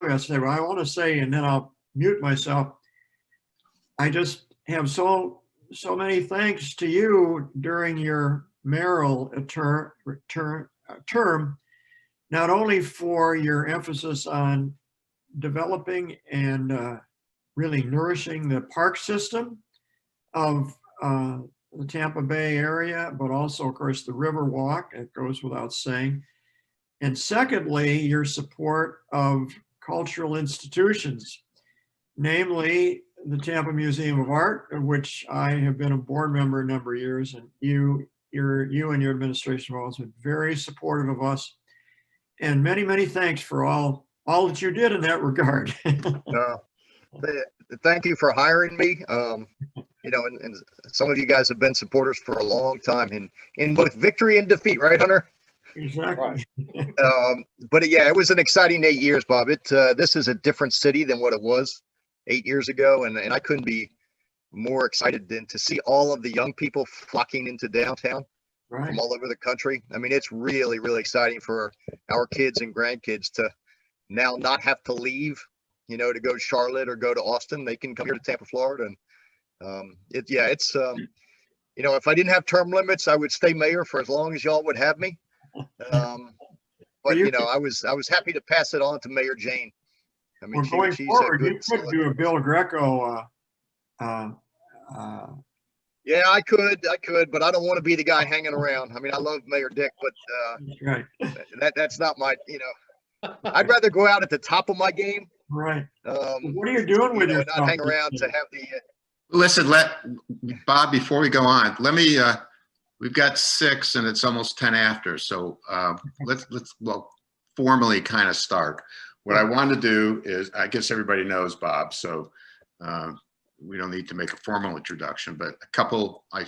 yesterday, but I want to say, and then I'll mute myself. I just have so many thanks to you during your mayoral term, not only for your emphasis on developing and really nourishing the park system of the Tampa Bay area, but also, of course, the River Walk. It goes without saying. And secondly, your support of cultural institutions, namely the Tampa Museum of Art, of which I have been a board member a number of years, and you and your administration have always been very supportive of us. And many, many thanks for all that you did in that regard. Thank you for hiring me. You know, and some of you guys have been supporters for a long time in both victory and defeat, right, Hunter? Exactly. But yeah, it was an exciting 8 years, Bob. This is a different city than what it was 8 years ago, and I couldn't be more excited than to see all of the young people flocking into downtown from all over the country. I mean, it's really, really exciting for our kids and grandkids to now not have to leave, you know, to go to Charlotte or go to Austin. They can come here to Tampa, Florida, and you know, if I didn't have term limits, I would stay mayor for as long as y'all would have me. But you know, I was happy to pass it on to Mayor Jane. I mean, going forward, you could do a Bill Greco. Yeah, I could, but I don't want to be the guy hanging around. I mean, I love Mayor Dick, but that's not my, you know, I'd rather go out at the top of my game. Right. What are you doing with yourself? Not hang around to have the. Listen, Bob, before we go on, let me, we've got 6 and it's almost 10 after. So let's formally kind of start. What I want to do is, I guess everybody knows Bob, so we don't need to make a formal introduction, but I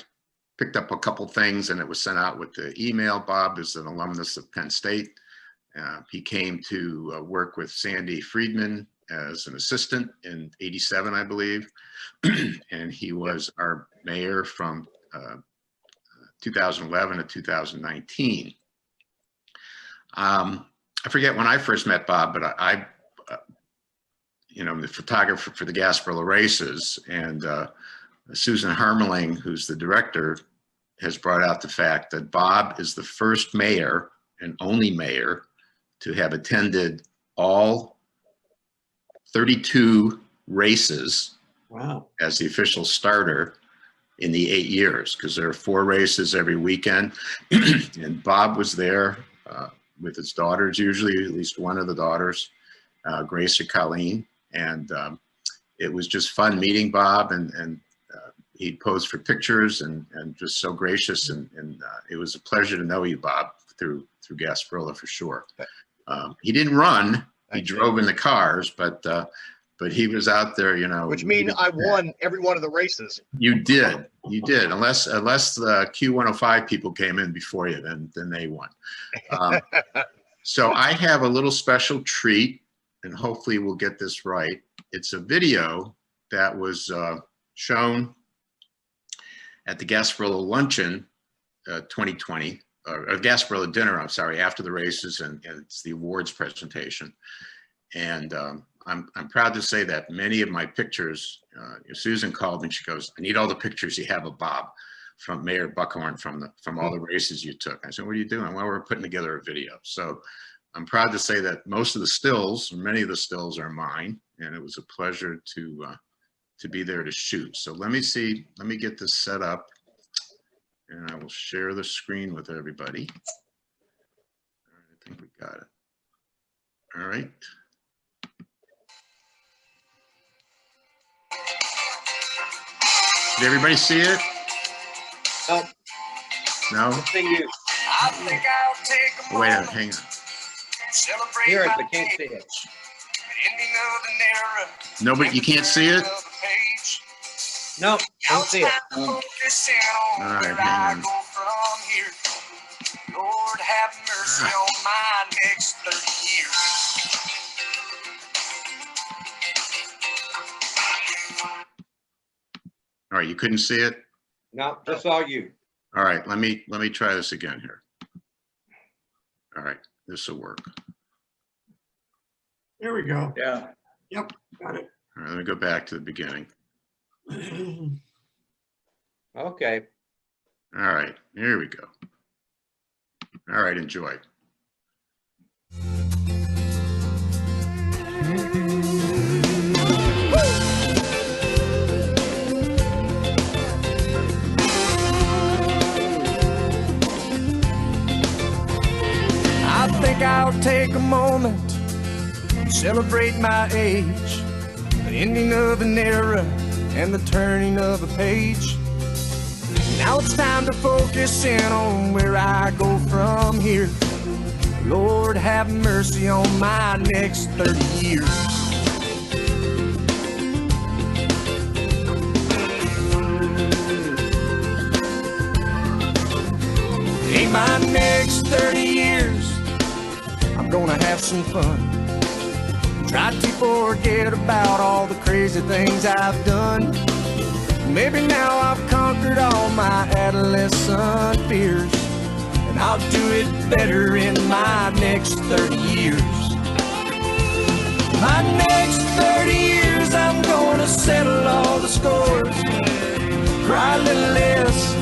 picked up a couple things and it was sent out with the email. Bob is an alumnus of Penn State. He came to work with Sandy Friedman as an assistant in '87, I believe. And he was our mayor from 2011 to 2019. I forget when I first met Bob, but I you know, I'm the photographer for the Gasparilla races, and Susan Harmeling, who's the director, has brought out the fact that Bob is the first mayor and only mayor to have attended all 32 races as the official starter in the 8 years, because there are 4 races every weekend. And Bob was there with his daughters, usually at least one of the daughters, Grace or Colleen. And it was just fun meeting Bob, and he posed for pictures and just so gracious. And it was a pleasure to know you, Bob, through Gasparilla for sure. He didn't run, he drove in the cars, but he was out there, you know. Which means I won every one of the races. You did, unless the Q105 people came in before you, then they won. So I have a little special treat, and hopefully we'll get this right. It's a video that was shown at the Gasparilla Luncheon 2020, or Gasparilla Dinner, I'm sorry, after the races, and it's the awards presentation. And I'm proud to say that many of my pictures, Susan called me and she goes, "I need all the pictures you have of Bob from Mayor Buckhorn from all the races you took." I said, "What are you doing?" "Well, we're putting together a video." So I'm proud to say that most of the stills, or many of the stills, are mine, and it was a pleasure to be there to shoot. So let me get this set up, and I will share the screen with everybody. All right, I think we got it. All right. Did everybody see it? No. No? See you. Oh, wait a minute, hang on. Hear it, but can't see it. Nobody, you can't see it? No, don't see it. All right, hang on. Lord have mercy on my next 30 years. All right, you couldn't see it? No, just saw you. All right, let me try this again here. All right, this will work. There we go. Yeah. Yep, got it. All right, let me go back to the beginning. Okay. All right, here we go. All right, enjoy. I think I'll take a moment and celebrate my age, the ending of an era and the turning of a page. Now it's time to focus in on where I go from here. Lord, have mercy on my next 30 years. In my next 30 years, I'm gonna have some fun. Try to forget about all the crazy things I've done. Maybe now I've conquered all my adolescent fears, and I'll do it better in my next 30 years. My next 30 years, I'm gonna settle all the scores. Cry a little less,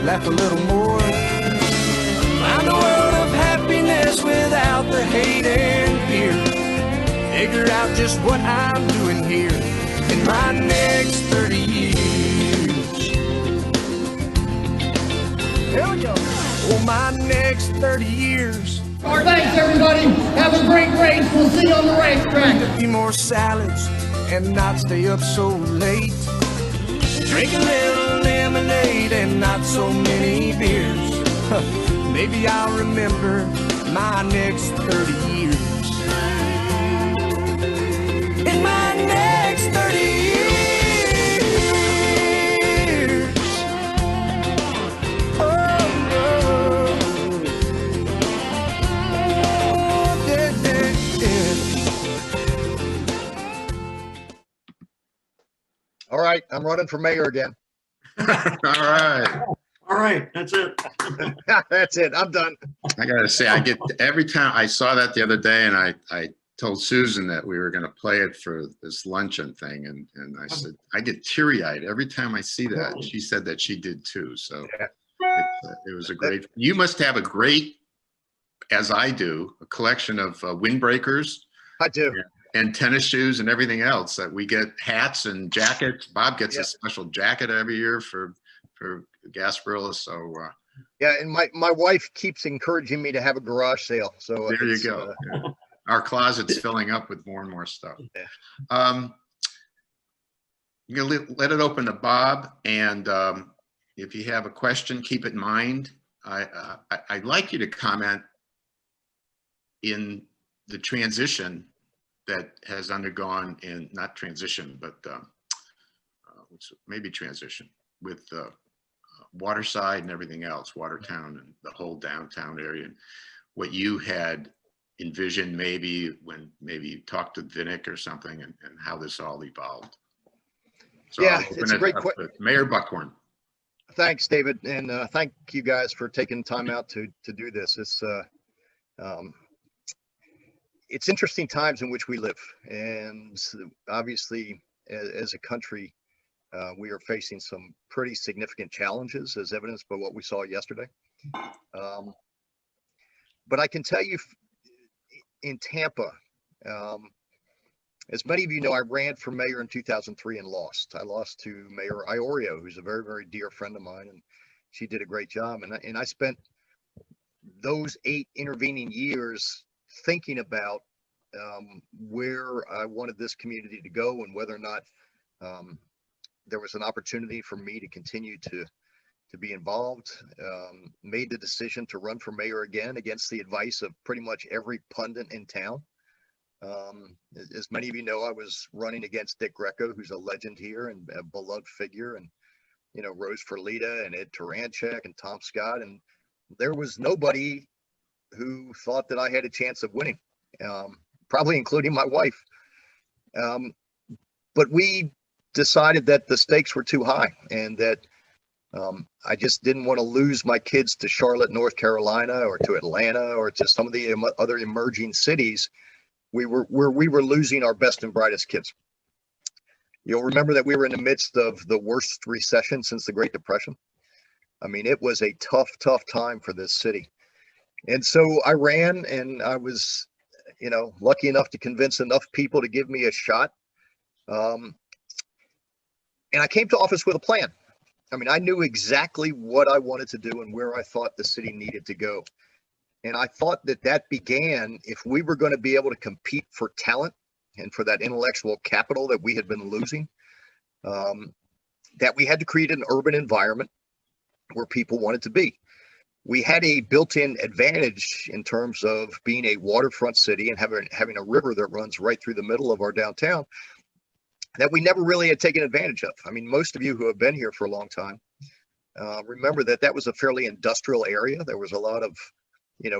laugh a little more. Find a world of happiness without the hate and fear. Figure out just what I'm doing here in my next 30 years. Here we go. Oh, my next 30 years. Thanks, everybody. Have a great race. We'll see you on the racetrack. A few more salads and not stay up so late. Drink a little lemonade and not so many beers. Maybe I'll remember my next 30 years. In my next 30 years. Oh, oh. Yeah, yeah, yeah. All right, I'm running for mayor again. All right. All right, that's it. That's it. I'm done. I gotta say, I get every time I saw that the other day, and I told Susan that we were gonna play it for this luncheon thing, and I said I get teary-eyed every time I see that. And she said that she did too. So it was a great. You must have a great, as I do, a collection of windbreakers I do. and tennis shoes and everything else. That we get hats and jackets. Bob gets Yeah. a special jacket every year for Gasparilla. So Yeah, and my wife keeps encouraging me to have a garage sale. So there you it's, go. Yeah. Our closet's filling up with more and more stuff. Yeah. You're gonna let it open to Bob, and if you have a question, keep it in mind. I'd like you to comment in the transition that has undergone in, not transition, but maybe transition with Waterside and everything else, Watertown and the whole downtown area, and what you had envisioned maybe when maybe you talked to Vinnick or something, and how this all evolved. So Yeah, I'll open it's a it great up to Mayor Buckhorn. Thanks, David, and thank you guys for taking time out to do this. It's interesting times in which we live, and obviously, as a country, we are facing some pretty significant challenges, as evidenced by what we saw yesterday. But I can tell you, in Tampa, as many of you know, I ran for mayor in 2003 and lost. I lost to Mayor Iorio, who's a very, very dear friend of mine, and she did a great job. And I spent those 8 intervening years thinking about where I wanted this community to go, and whether or not there was an opportunity for me to continue to be involved. Made the decision to run for mayor again against the advice of pretty much every pundit in town. As many of you know, I was running against Dick Greco, who's a legend here and a beloved figure, and Rose Ferlita and Ed Taranchek and Tom Scott, and there was nobody who thought that I had a chance of winning, probably including my wife. But we decided that the stakes were too high, and that I just didn't want to lose my kids to Charlotte, North Carolina, or to Atlanta, or to some of the other emerging cities we were losing our best and brightest kids. You'll remember that we were in the midst of the worst recession since the Great Depression. I mean, it was a tough time for this city. And so I ran, and I was, lucky enough to convince enough people to give me a shot. And I came to office with a plan. I mean, I knew exactly what I wanted to do and where I thought the city needed to go. And I thought that began, if we were going to be able to compete for talent and for that intellectual capital that we had been losing, that we had to create an urban environment where people wanted to be. We had a built-in advantage in terms of being a waterfront city and having a river that runs right through the middle of our downtown that we never really had taken advantage of. I mean, most of you who have been here for a long time remember that was a fairly industrial area. There was a lot of,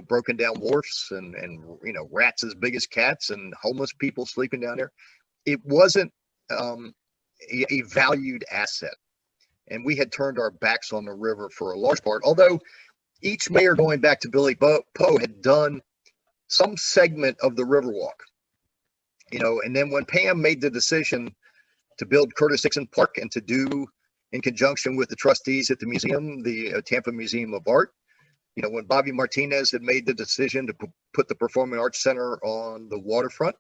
broken down wharfs and rats as big as cats and homeless people sleeping down there. It wasn't a valued asset. And we had turned our backs on the river for a large part, although each mayor going back to Billy Poe had done some segment of the Riverwalk, and then when Pam made the decision to build Curtis Dixon Park and to do, in conjunction with the trustees at the museum, the Tampa Museum of Art, when Bobby Martinez had made the decision to put the Performing Arts Center on the waterfront,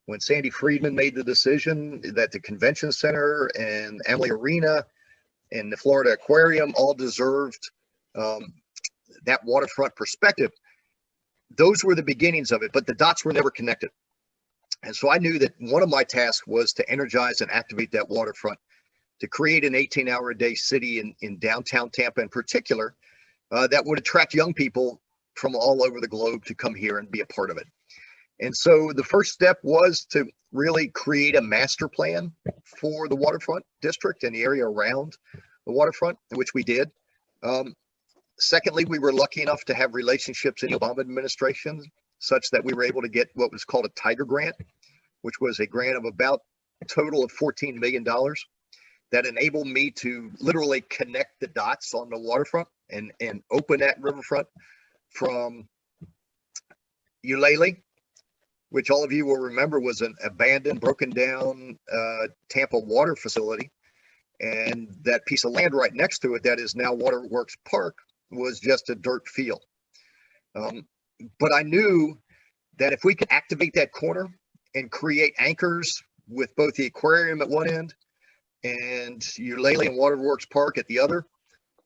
when Sandy Friedman made the decision that the Convention Center and Amalie Arena and the Florida Aquarium all deserved that waterfront perspective, those were the beginnings of it, but the dots were never connected. And so I knew that one of my tasks was to energize and activate that waterfront, to create an 18-hour-a-day city in downtown Tampa in particular, that would attract young people from all over the globe to come here and be a part of it. And so the first step was to really create a master plan for the waterfront district and the area around the waterfront, which we did. Secondly, we were lucky enough to have relationships in the Obama administration such that we were able to get what was called a Tiger Grant, which was a grant of about a total of $14 million that enabled me to literally connect the dots on the waterfront and open that riverfront from Eulalie, which all of you will remember was an abandoned, broken down Tampa water facility. And that piece of land right next to it that is now Waterworks Park was just a dirt field. But I knew that if we could activate that corner and create anchors with both the aquarium at one end and Eulalie and Waterworks Park at the other,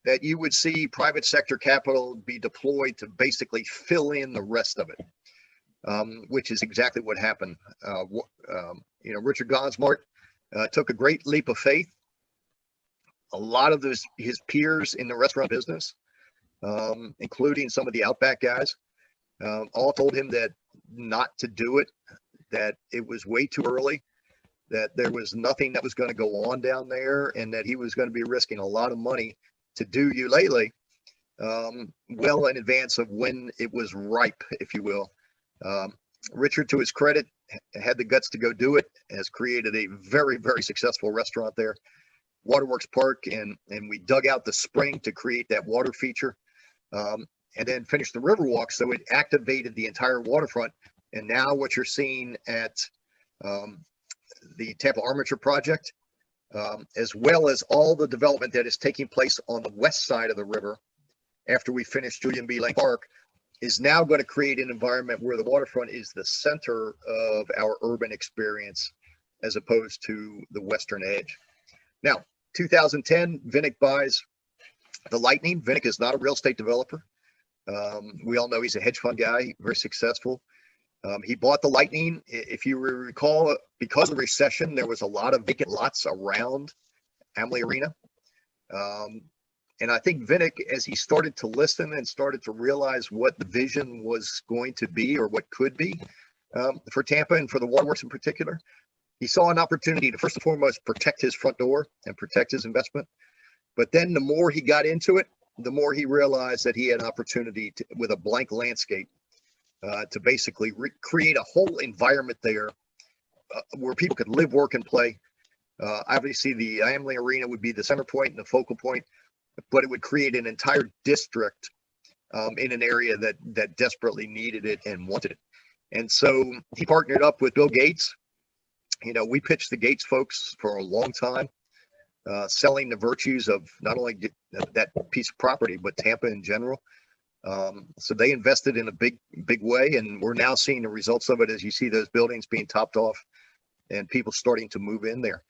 that you would see private sector capital be deployed to basically fill in the rest of it, which is exactly what happened. Richard Gonsmart took a great leap of faith. A lot of his peers in the restaurant business, including some of the Outback guys, all told him that not to do it, that it was way too early, that there was nothing that was going to go on down there, and that he was going to be risking a lot of money to do Eulalie well in advance of when it was ripe, if you will. Richard, to his credit, had the guts to go do it, has created a very, very successful restaurant there, Waterworks Park, and we dug out the spring to create that water feature, and then finished the Riverwalk, so it activated the entire waterfront. And now what you're seeing at the Tampa Armature project, as well as all the development that is taking place on the west side of the river after we finish Julian B. Lane Park, is now going to create an environment where the waterfront is the center of our urban experience as opposed to the western edge. Now, 2010, Vinnick buys the Lightning. Vinnick is not a real estate developer. We all know he's a hedge fund guy, very successful. He bought the Lightning. If you recall, because of the recession, there was a lot of vacant lots around Amalie Arena. And I think Vinnick, as he started to listen and started to realize what the vision was going to be or what could be for Tampa and for the waterworks in particular, he saw an opportunity to first and foremost protect his front door and protect his investment. But then the more he got into it, the more he realized that he had an opportunity to, with a blank landscape, to basically create a whole environment there where people could live, work, and play. Obviously, the Amalie Arena would be the center point and the focal point, but it would create an entire district in an area that desperately needed it and wanted it. And so he partnered up with Bill Gates. We pitched the Gates folks for a long time, selling the virtues of not only that piece of property, but Tampa in general. So they invested in a big way, and we're now seeing the results of it as you see those buildings being topped off and people starting to move in there.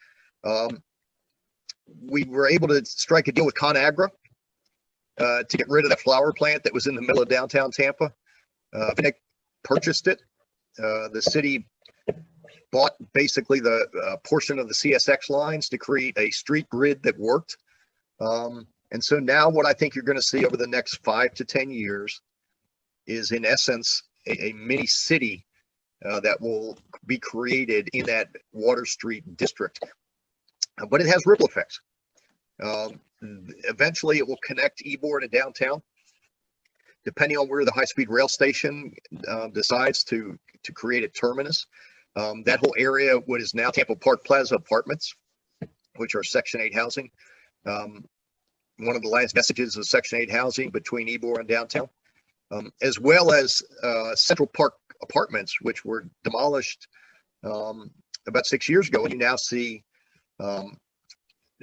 We were able to strike a deal with ConAgra to get rid of that flower plant that was in the middle of downtown Tampa. Phoenix purchased it. The city bought basically the portion of the CSX lines to create a street grid that worked. And so now what I think you're going to see over the next 5 to 10 years is, in essence, a mini city that will be created in that Water Street district. But it has ripple effects. Eventually, it will connect Ybor to downtown, depending on where the high-speed rail station decides to create a terminus. That whole area, what is now Tampa Park Plaza Apartments, which are Section 8 housing. One of the last vestiges of Section 8 housing between Ybor and downtown, as well as Central Park Apartments, which were demolished about 6 years ago. And you now see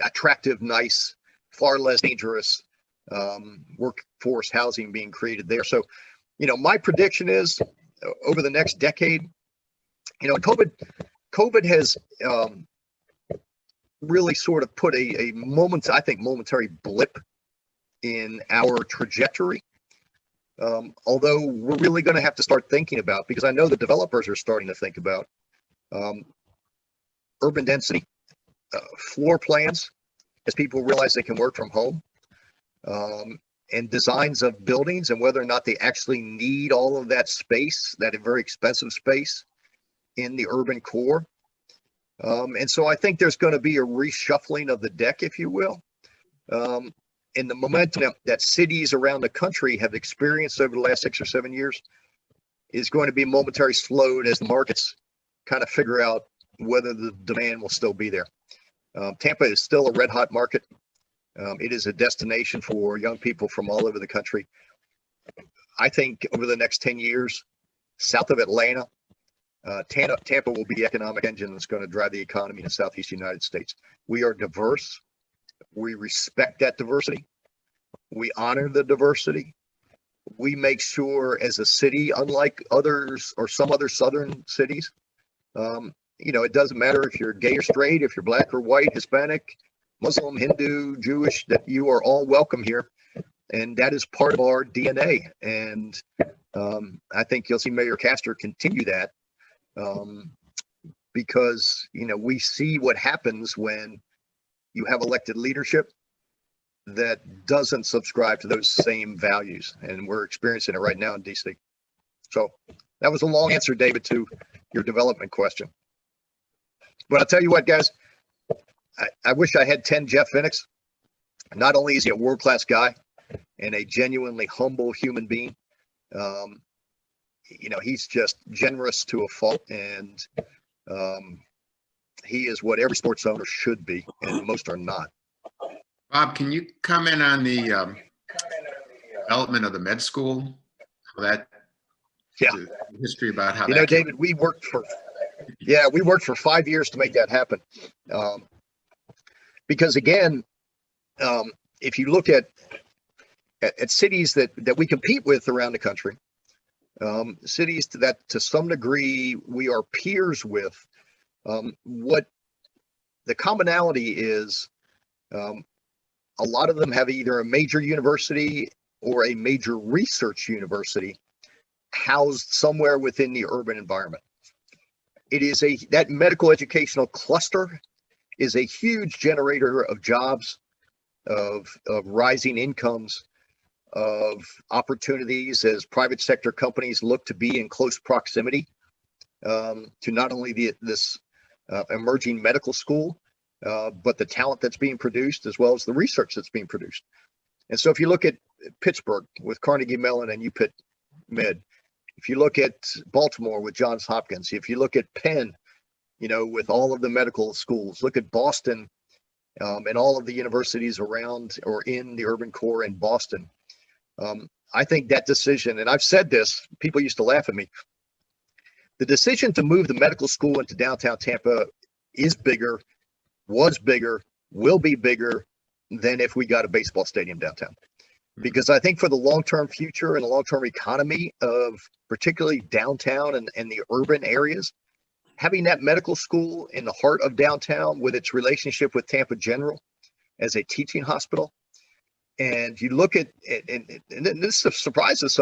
attractive, nice, far less dangerous workforce housing being created there. So, my prediction is over the next decade, COVID has really sort of put a momentary blip in our trajectory. Although we're really going to have to start thinking about, because I know the developers are starting to think about urban density, floor plans, as people realize they can work from home, and designs of buildings and whether or not they actually need all of that space, that very expensive space in the urban core. And so I think there's going to be a reshuffling of the deck, if you will. And the momentum that cities around the country have experienced over the last 6 or 7 years is going to be momentarily slowed as the markets kind of figure out whether the demand will still be there. Tampa is still a red hot market. It is a destination for young people from all over the country. I think over the next 10 years, south of Atlanta, Tampa will be the economic engine that's going to drive the economy in the Southeast United States. We are diverse. We respect that diversity. We honor the diversity. We make sure as a city, unlike others or some other southern cities, it doesn't matter if you're gay or straight, if you're black or white, Hispanic, Muslim, Hindu, Jewish, that you are all welcome here. And that is part of our DNA. And I think you'll see Mayor Castor continue that because, we see what happens when you have elected leadership that doesn't subscribe to those same values. And we're experiencing it right now in DC. So that was a long answer, David, to your development question. But I'll tell you what, guys, I wish I had 10 Jeff Phoenix. Not only is he a world-class guy and a genuinely humble human being, he's just generous to a fault, and he is what every sports owner should be, and most are not. Bob, can you comment on the development of the med school? How that, the history about how that David, we worked for 5 years to make that happen. Because again, if you look at cities that we compete with around the country, cities that to some degree we are peers with, what the commonality is, a lot of them have either a major university or a major research university housed somewhere within the urban environment. It is that medical educational cluster is a huge generator of jobs, of rising incomes, of opportunities as private sector companies look to be in close proximity to not only this emerging medical school, but the talent that's being produced as well as the research that's being produced. And so if you look at Pittsburgh with Carnegie Mellon and UPitt Med, if you look at Baltimore with Johns Hopkins, if you look at Penn, with all of the medical schools, look at Boston and all of the universities around or in the urban core in Boston. I think that decision, and I've said this, people used to laugh at me. the decision to move the medical school into downtown Tampa is bigger, was bigger, will be bigger than if we got a baseball stadium downtown. Because I think for the long-term future and the long-term economy of particularly downtown and the urban areas, having that medical school in the heart of downtown with its relationship with Tampa General as a teaching hospital. And you look at, and this surprises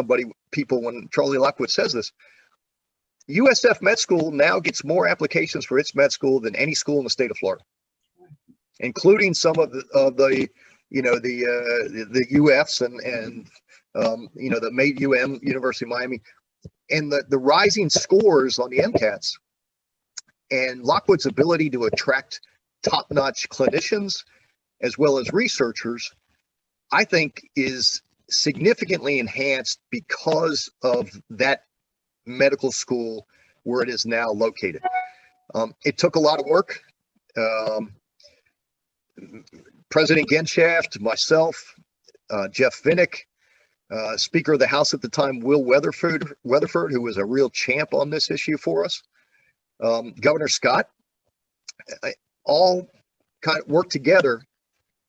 people when Charlie Lockwood says this, USF Med School now gets more applications for its med school than any school in the state of Florida, including some of the UFs and the University of Miami, and the rising scores on the MCATs and Lockwood's ability to attract top-notch clinicians as well as researchers, I think is significantly enhanced because of that medical school where it is now located. It took a lot of work. President Genshaft, myself, Jeff Vinnick, Speaker of the House at the time, Will Weatherford, who was a real champ on this issue for us, Governor Scott, all kind of worked together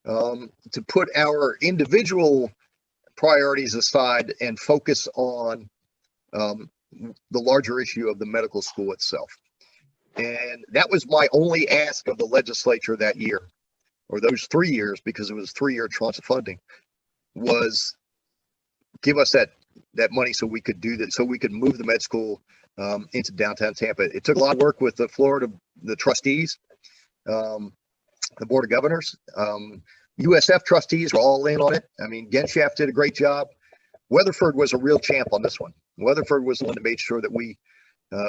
to put our individual priorities aside and focus on the larger issue of the medical school itself. And that was my only ask of the legislature that year, or those 3 years, because it was a 3-year tranche of funding, was give us that money so we could do that, so we could move the med school into downtown Tampa. It took a lot of work with the trustees, the Board of Governors. USF trustees were all in on it. I mean, Genshaft did a great job. Weatherford was a real champ on this one. Weatherford was the one that made sure that we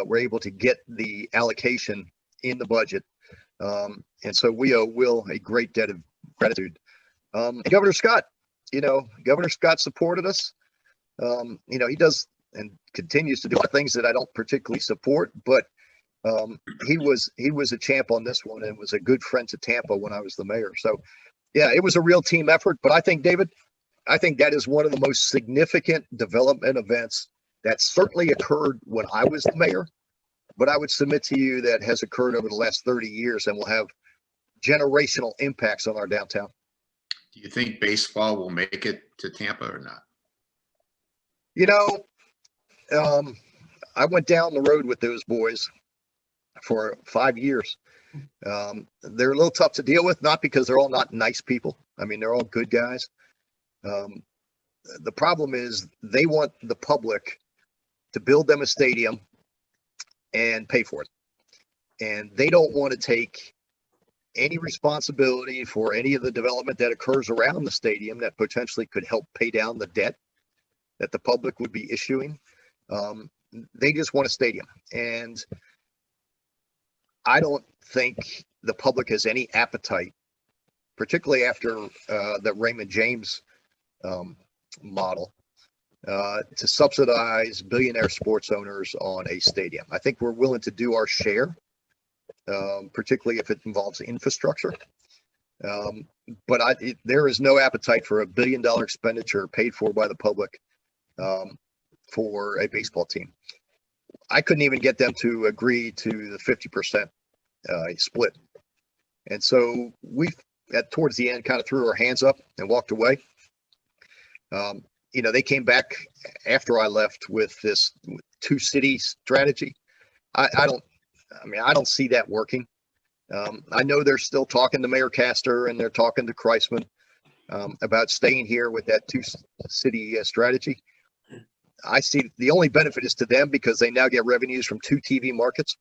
were able to get the allocation in the budget. And so we owe Will a great debt of gratitude. And Governor Scott, Governor Scott supported us. He does and continues to do things that I don't particularly support, but he was a champ on this one and was a good friend to Tampa when I was the mayor. So yeah, it was a real team effort. But I think, David, that is one of the most significant development events that certainly occurred when I was the mayor, but I would submit to you that has occurred over the last 30 years and will have generational impacts on our downtown. Do you think baseball will make it to Tampa or not? I went down the road with those boys for 5 years. They're a little tough to deal with, not because they're all not nice people. I mean, they're all good guys. The problem is they want the public to build them a stadium and pay for it. And they don't want to take any responsibility for any of the development that occurs around the stadium that potentially could help pay down the debt that the public would be issuing. They just want a stadium. And I don't think the public has any appetite, particularly after the Raymond James model, to subsidize billionaire sports owners on a stadium. I think we're willing to do our share, particularly if it involves infrastructure. But there is no appetite for $1 billion expenditure paid for by the public for a baseball team. I couldn't even get them to agree to the 50% split. And so we, towards the end, kind of threw our hands up and walked away. They came back after I left with this 2-city strategy. I don't see that working. I know they're still talking to Mayor Castor and they're talking to Kreisman about staying here with that 2-city strategy. I see the only benefit is to them because they now get revenues from 2 TV markets.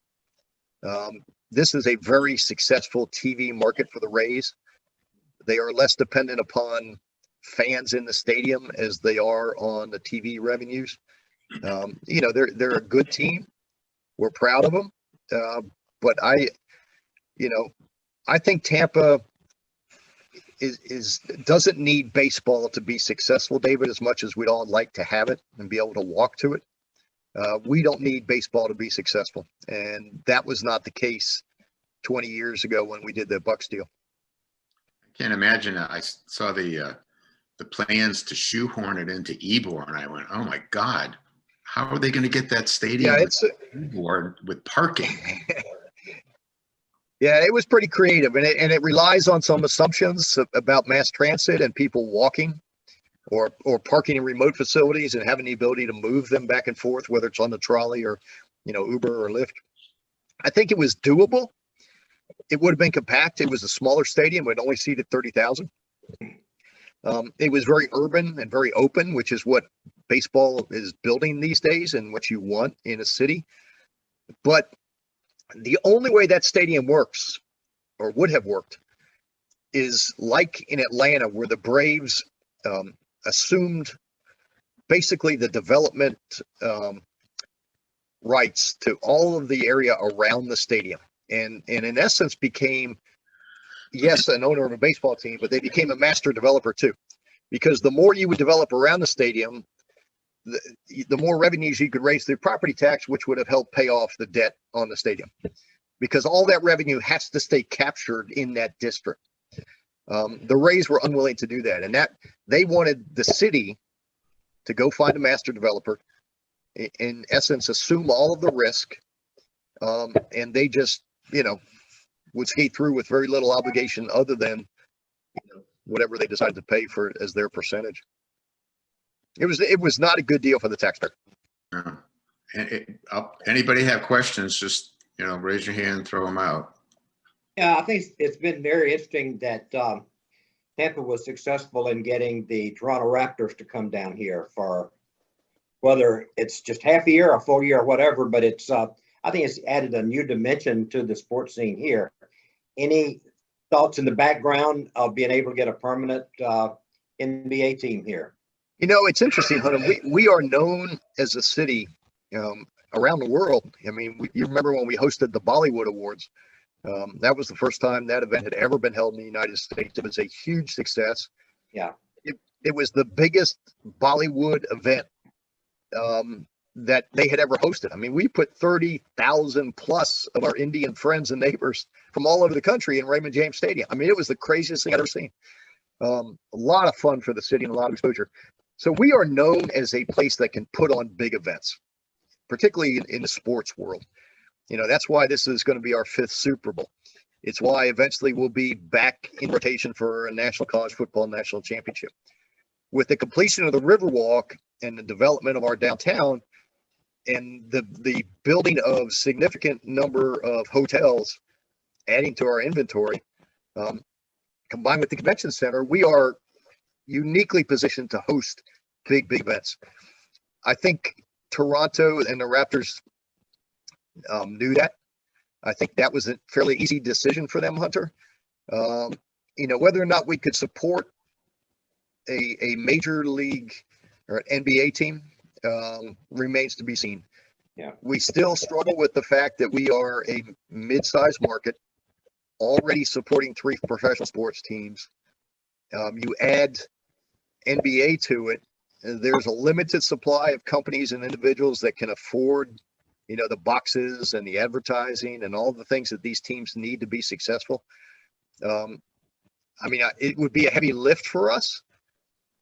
This is a very successful TV market for the Rays. They are less dependent upon fans in the stadium as they are on the TV revenues. They're a good team. We're proud of them. But I think Tampa doesn't need baseball to be successful, David, as much as we'd all like to have it and be able to walk to it. We don't need baseball to be successful. And that was not the case 20 years ago when we did the Bucks deal. I can't imagine. I saw the plans to shoehorn it into Ybor, and I went, oh my God, How are they going to get that Yeah, stadium it's board with parking? yeah, it was pretty creative, and it relies on some assumptions about mass transit and people walking or parking in remote facilities and having the ability to move them back and forth, whether it's on the trolley or, Uber or Lyft. I think it was doable. It would have been compact. It was a smaller stadium. It only seated 30,000. It was very urban and very open, which is what baseball is building these days and what you want in a city. But the only way that stadium works, or would have worked, is like in Atlanta, where the Braves assumed basically the development rights to all of the area around the stadium, and in essence became, yes, an owner of a baseball team, but they became a master developer too, because the more you would develop around the stadium, the more revenues you could raise through property tax, which would have helped pay off the debt on the stadium, because all that revenue has to stay captured in that district. The Rays were unwilling to do that, and that they wanted the city to go find a master developer, in essence, assume all of the risk, and they just, would skate through with very little obligation other than whatever they decided to pay for as their percentage. It was not a good deal for the taxpayer. Anybody have questions? Just raise your hand, throw them out. Yeah, I think it's been very interesting that Tampa was successful in getting the Toronto Raptors to come down here for whether it's just half a year, a full year, or whatever. But it's I think it's added a new dimension to the sports scene here. Any thoughts in the background of being able to get a permanent NBA team here? It's interesting, Hunter. We are known as a city around the world. I mean, you remember when we hosted the Bollywood Awards? That was the first time that event had ever been held in the United States. It was a huge success. Yeah. It was the biggest Bollywood event that they had ever hosted. I mean, we put 30,000 plus of our Indian friends and neighbors from all over the country in Raymond James Stadium. I mean, it was the craziest thing I've ever seen. A lot of fun for the city and a lot of exposure. So we are known as a place that can put on big events, particularly in the sports world. That's why this is going to be our 5th Super Bowl. It's why eventually we'll be back in rotation for a National College Football National Championship. With the completion of the Riverwalk and the development of our downtown and the building of significant number of hotels, adding to our inventory, combined with the convention center, we are uniquely positioned to host big events. I think Toronto and the Raptors knew that. I think that was a fairly easy decision for them, Hunter. Whether or not we could support a major league or an NBA team remains to be seen. Yeah. We still struggle with the fact that we are a mid-sized market already supporting 3 professional sports teams. You add NBA to it, there's a limited supply of companies and individuals that can afford the boxes and the advertising and all the things that these teams need to be successful. It would be a heavy lift for us,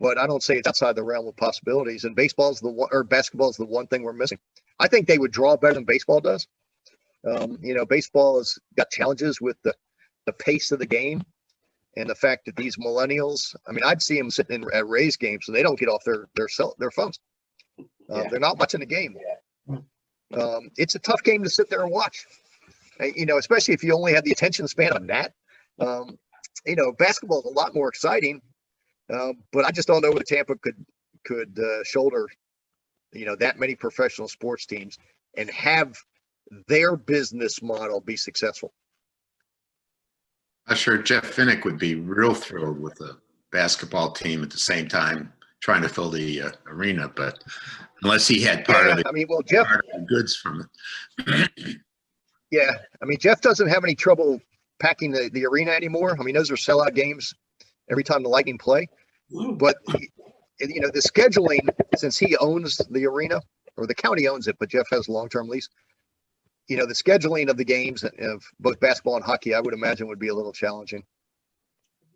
but I don't say it's outside the realm of possibilities. And basketball is the one thing we're missing. I think they would draw better than baseball does. Baseball has got challenges with the pace of the game and the fact that these millennials, I'd see them sitting at Rays games and they don't get off their phones. They're not watching the game. It's a tough game to sit there and watch, especially if you only have the attention span on that. Basketball is a lot more exciting, but I just don't know whether Tampa could shoulder, that many professional sports teams and have their business model be successful. I'm sure Jeff Finnick would be real thrilled with the basketball team at the same time trying to fill the arena, but unless he had part of the goods from it. Yeah, Jeff doesn't have any trouble packing the arena anymore. Those are sellout games every time the Lightning play. But the scheduling, since he owns the arena, or the county owns it, but Jeff has a long-term lease. The scheduling of the games of both basketball and hockey, I would imagine, would be a little challenging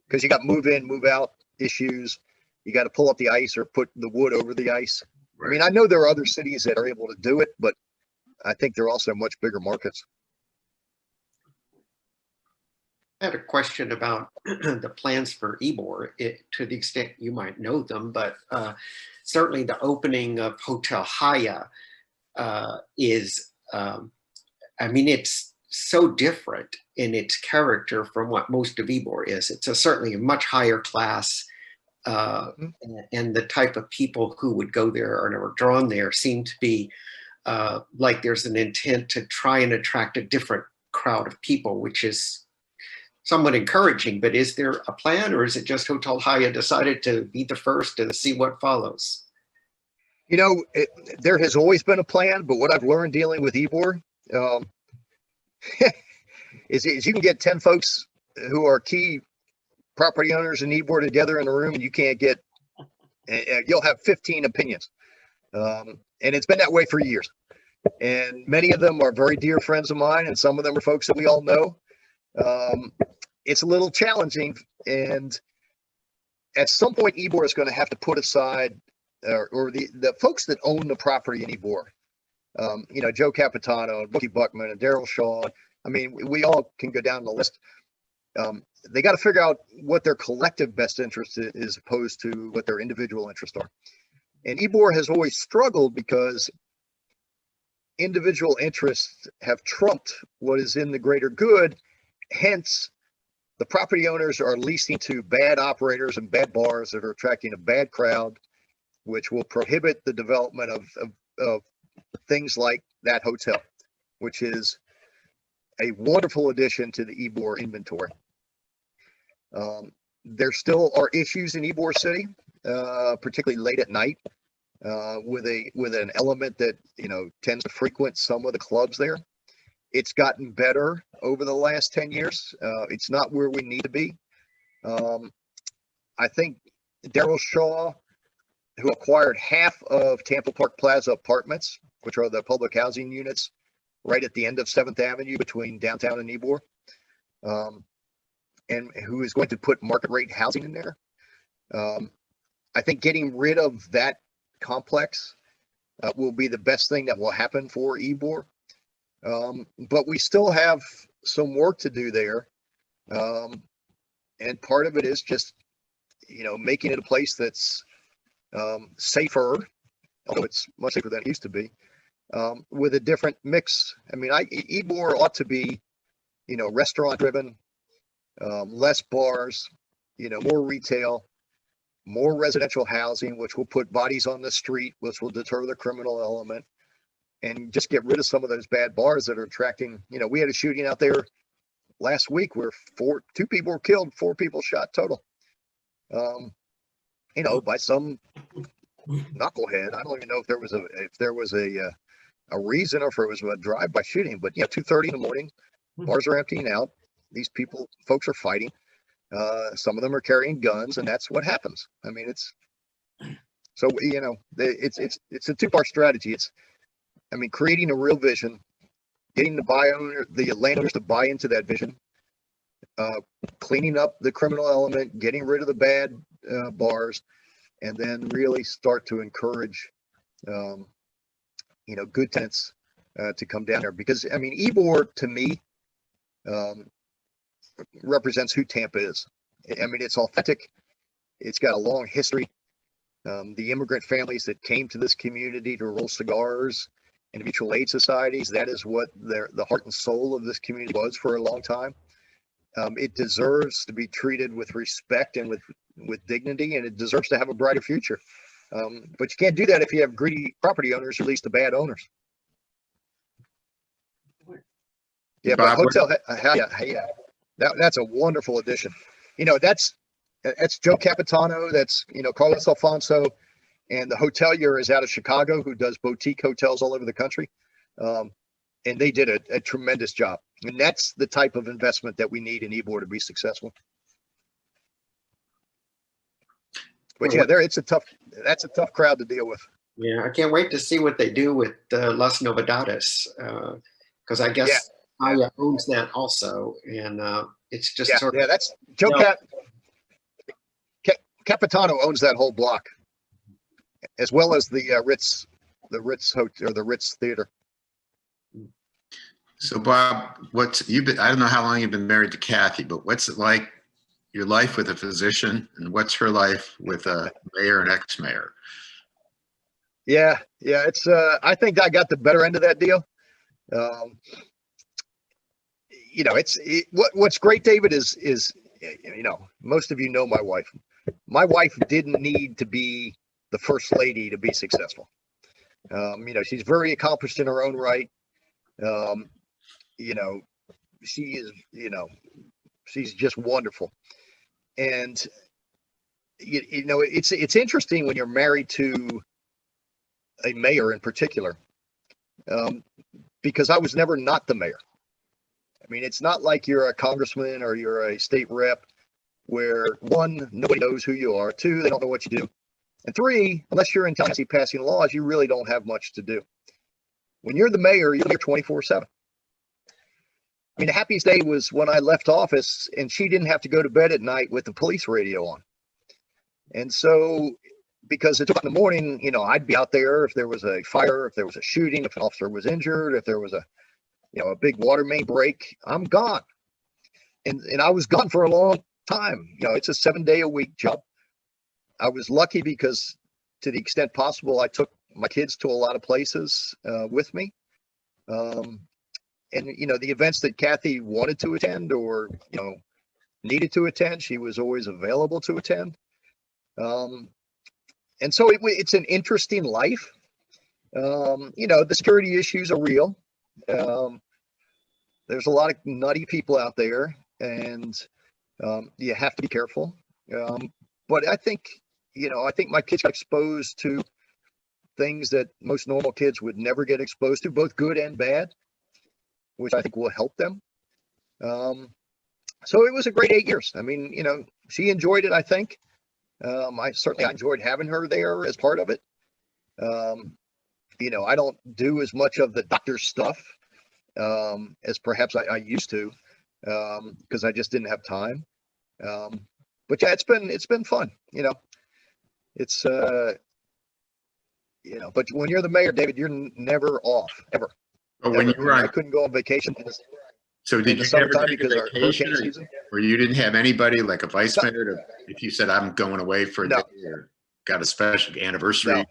because you got move in, move out issues. You got to pull up the ice or put the wood over the ice. I mean, I know there are other cities that are able to do it, but I think they're also much bigger markets. I had a question about the plans for Ybor, to the extent you might know them, but certainly the opening of Hotel Haya is, I mean, it's so different in its character from what most of Ybor is. It's certainly a much higher class, and the type of people who would go there or are drawn there seem to be like there's an intent to try and attract a different crowd of people, which is somewhat encouraging. But is there a plan, or is it just Hotel Haya decided to be the first and see what follows? You know, there has always been a plan, but what I've learned dealing with Ybor is you can get 10 folks who are key property owners in Ybor together in a room, and you can't get, you'll have 15 opinions. And it's been that way for years. And many of them are very dear friends of mine, and some of them are folks that we all know. It's a little challenging, and at some point Ybor is going to have to put aside, or the folks that own the property in Ybor, you know, Joe Capitano and Bookie Buckman and Daryl Shaw. I mean, we all can go down the list. They got to figure out what their collective best interest is as opposed to what their individual interests are. And Ybor has always struggled because individual interests have trumped what is in the greater good. Hence, the property owners are leasing to bad operators and bad bars that are attracting a bad crowd, which will prohibit the development of things like that hotel, which is a wonderful addition to the Ybor inventory. There still are issues in Ybor City, particularly late at night, with an element that, you know, tends to frequent some of the clubs there. It's gotten better over the last 10 years. It's not where we need to be. I think Daryl Shaw, who acquired half of Tampa Park Plaza Apartments, which are the public housing units right at the end of 7th Avenue between downtown and Ybor, and who is going to put market rate housing in there. I think getting rid of that complex will be the best thing that will happen for Ybor. But we still have some work to do there. And part of it is just, you know, making it a place that's safer, although it's much safer than it used to be, with a different mix. I mean, Ybor ought to be, you know, restaurant driven, less bars, you know, more retail, more residential housing, which will put bodies on the street, which will deter the criminal element, and just get rid of some of those bad bars that are attracting. You know, we had a shooting out there last week where 2 people were killed, 4 people shot total. You know, by some knucklehead. I don't even know if there was a reason or if it was a drive-by shooting. But yeah, 2:30 in the morning, bars are emptying out. These folks are fighting. Some of them are carrying guns, and that's what happens. I mean, it's so, you know, it's a 2-part strategy. I mean, creating a real vision, getting the landowners to buy into that vision, cleaning up the criminal element, getting rid of the bad bars, and then really start to encourage, you know, good tenants to come down there. Because, I mean, Ybor, to me, represents who Tampa is. I mean, it's authentic. It's got a long history. The immigrant families that came to this community to roll cigars and mutual aid societies, that is what the heart and soul of this community was for a long time. It deserves to be treated with respect and with dignity, and it deserves to have a brighter future. But you can't do that if you have greedy property owners, or at least the bad owners. Yeah, but Hotel, yeah, that's a wonderful addition. You know, that's Joe Capitano, that's, you know, Carlos Alfonso, and the hotelier is out of Chicago, who does boutique hotels all over the country. And they did a tremendous job. And that's the type of investment that we need in Ybor to be successful. But yeah, that's a tough crowd to deal with. Yeah, I can't wait to see what they do with Las Novedades, because I guess Haya owns that also, and it's just sort of. Yeah, that's Joe Capitano owns that whole block. as well as the Ritz Hotel or the Ritz Theater. So Bob, I don't know how long you've been married to Kathy, but what's it like, your life with a physician, and what's her life with a mayor and ex-mayor? Yeah, it's I think I got the better end of that deal. What's great, David, is most of you know my wife. My wife didn't need to be the first lady to be successful. She's very accomplished in her own right. She is, she's just wonderful. And it's interesting when you're married to a mayor in particular, because I was never not the mayor. I mean, it's not like you're a congressman or you're a state rep where, one, nobody knows who you are, two, they don't know what you do, and three, unless you're in Tennessee passing laws, you really don't have much to do. When you're the mayor, you're 24/7. I mean, the happiest day was when I left office and she didn't have to go to bed at night with the police radio on. And so, because at 2 o'clock in the morning, I'd be out there if there was a fire, if there was a shooting, if an officer was injured, if there was a big water main break, I'm gone. And I was gone for a long time. It's a 7-day-a-week job. I was lucky because, to the extent possible, I took my kids to a lot of places with me. And the events that Kathy wanted to attend or, needed to attend, she was always available to attend. And so it's an interesting life. The security issues are real. There's a lot of nutty people out there, and you have to be careful. But I think my kids got exposed to things that most normal kids would never get exposed to, both good and bad, which I think will help them. So it was a great 8 years. I mean, she enjoyed it, I think. I certainly enjoyed having her there as part of it. I don't do as much of the doctor stuff as perhaps I used to, because I just didn't have time. But yeah, it's been fun. It's but when you're the mayor, David, you're never off ever. But when you were I on, couldn't go on vacation. so did you never take a vacation, season. or you didn't have anybody like a vice mayor if you said I'm going away for a day or got a special anniversary?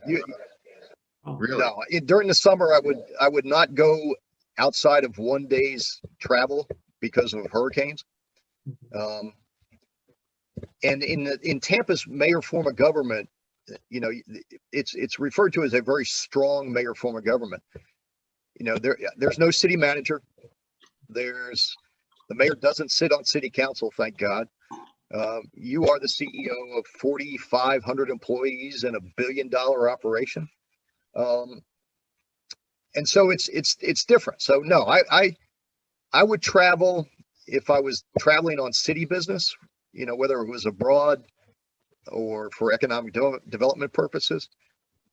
Really? No. During the summer, I would not go outside of 1 day's travel because of hurricanes. And in Tampa's mayor form of government, it's referred to as a very strong mayor form of government. There's no city manager. The mayor doesn't sit on city council, thank God. You are the CEO of 4,500 employees and $1 billion operation. And so it's different. So no, I would travel if I was traveling on city business, whether it was abroad or for economic development purposes,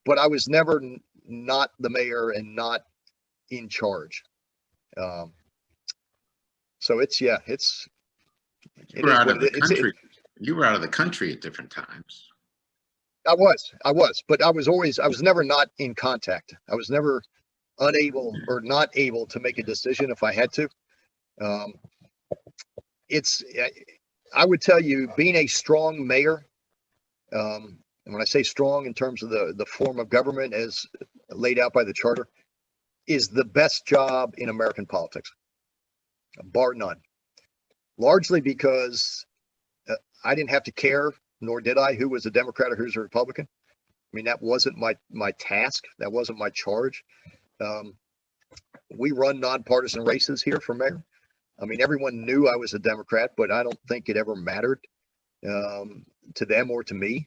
but I was never not the mayor and not in charge. So you were out of the country. You were out of the country at different times. I was, but I was never not in contact. I was never unable or not able to make a decision if I had to. I would tell you, being a strong mayor, and when I say strong in terms of the form of government as laid out by the charter, is the best job in American politics, bar none. Largely because I didn't have to care, nor did I, who was a Democrat or who's a Republican. I mean, that wasn't my task. That wasn't my charge. We run nonpartisan races here for mayor. I mean, everyone knew I was a Democrat, but I don't think it ever mattered to them or to me.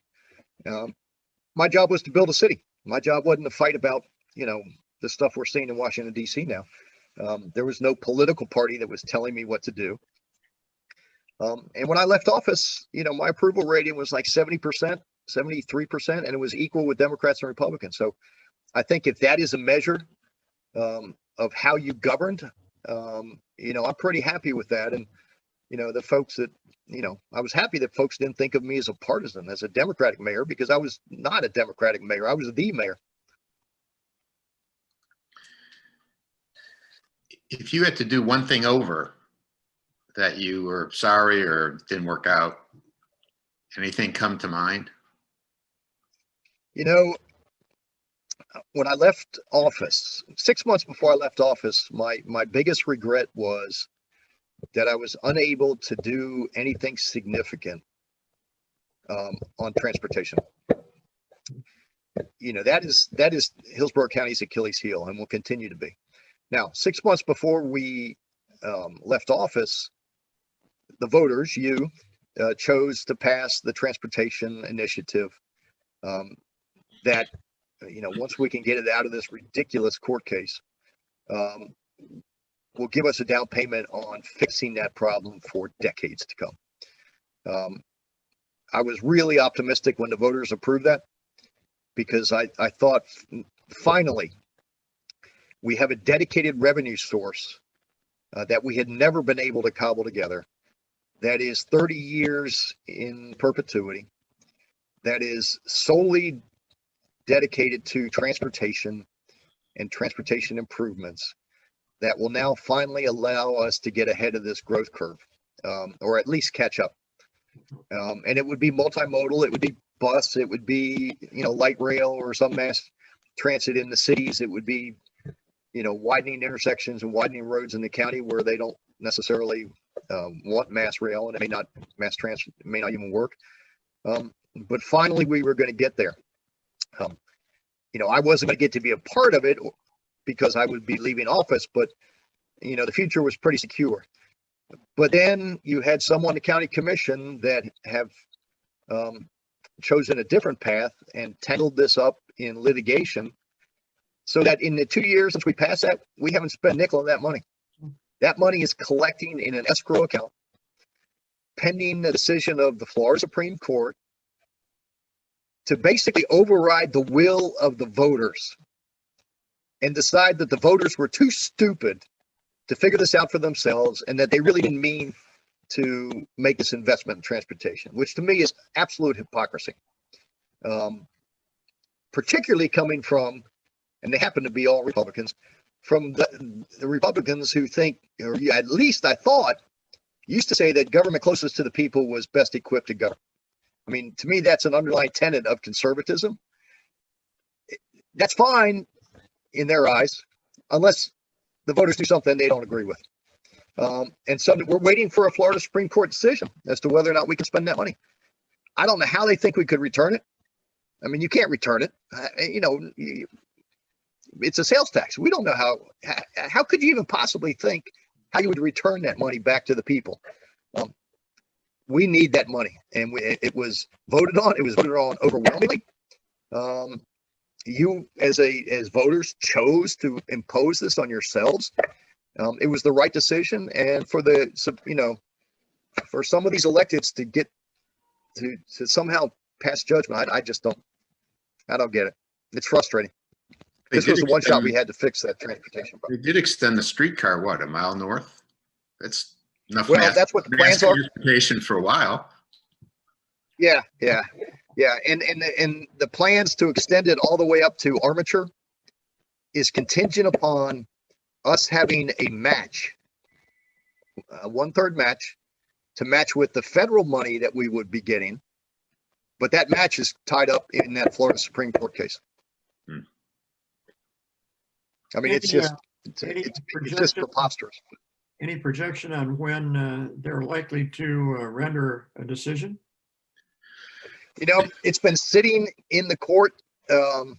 My job was to build a city. My job wasn't to fight about, the stuff we're seeing in Washington, D.C. now. There was no political party that was telling me what to do. And when I left office, my approval rating was like 70%, 73%, and it was equal with Democrats and Republicans. So I think if that is a measure of how you governed, I'm pretty happy with that. And, the folks that, I was happy that folks didn't think of me as a partisan, as a Democratic mayor, because I was not a Democratic mayor. I was the mayor. If you had to do one thing over that you were sorry or didn't work out, anything come to mind? When I left office, 6 months before I left office, my biggest regret was that I was unable to do anything significant on transportation. That is Hillsborough County's Achilles heel and will continue to be. Now, 6 months before we left office, the voters, chose to pass the transportation initiative that, once we can get it out of this ridiculous court case, will give us a down payment on fixing that problem for decades to come. I was really optimistic when the voters approved that, because I thought finally we have a dedicated revenue source that we had never been able to cobble together. That is 30 years in perpetuity. That is solely dedicated to transportation and transportation improvements that will now finally allow us to get ahead of this growth curve, or at least catch up. And it would be multimodal. It would be bus. It would be, light rail or some mass transit in the cities. It would be, widening intersections and widening roads in the county where they don't necessarily want mass rail, and mass transit may not even work. But finally, we were going to get there. I wasn't going to get to be a part of it because I would be leaving office, but the future was pretty secure. But then you had some on the county commission that have chosen a different path and tangled this up in litigation, so that in the 2 years since we passed that, we haven't spent a nickel of that money. That money is collecting in an escrow account pending the decision of the Florida Supreme Court to basically override the will of the voters and decide that the voters were too stupid to figure this out for themselves, and that they really didn't mean to make this investment in transportation, which to me is absolute hypocrisy. Particularly coming from, and they happen to be all Republicans, from the Republicans who think, or at least I thought, used to say that government closest to the people was best equipped to govern. I mean, to me, that's an underlying tenet of conservatism. That's fine in their eyes, unless the voters do something they don't agree with. And so we're waiting for a Florida Supreme Court decision as to whether or not we can spend that money. I don't know how they think we could return it. I mean, you can't return it. It's a sales tax. We don't know how could you even possibly think how you would return that money back to the people. We need that money, and it was voted on. It was voted on overwhelmingly. You as voters chose to impose this on yourselves. It was the right decision, and for some of these electeds to get to somehow pass judgment, I just don't get it. It's frustrating. This was the one shot we had to fix that transportation problem. They did extend the streetcar, a mile north? That's enough. Well, that's what the plans are. Transportation for a while. Yeah. And the plans to extend it all the way up to Armature is contingent upon us having a match, a 1/3 match, to match with the federal money that we would be getting. But that match is tied up in that Florida Supreme Court case. I mean, it's just preposterous. Any projection on when they're likely to render a decision? It's been sitting in the court. All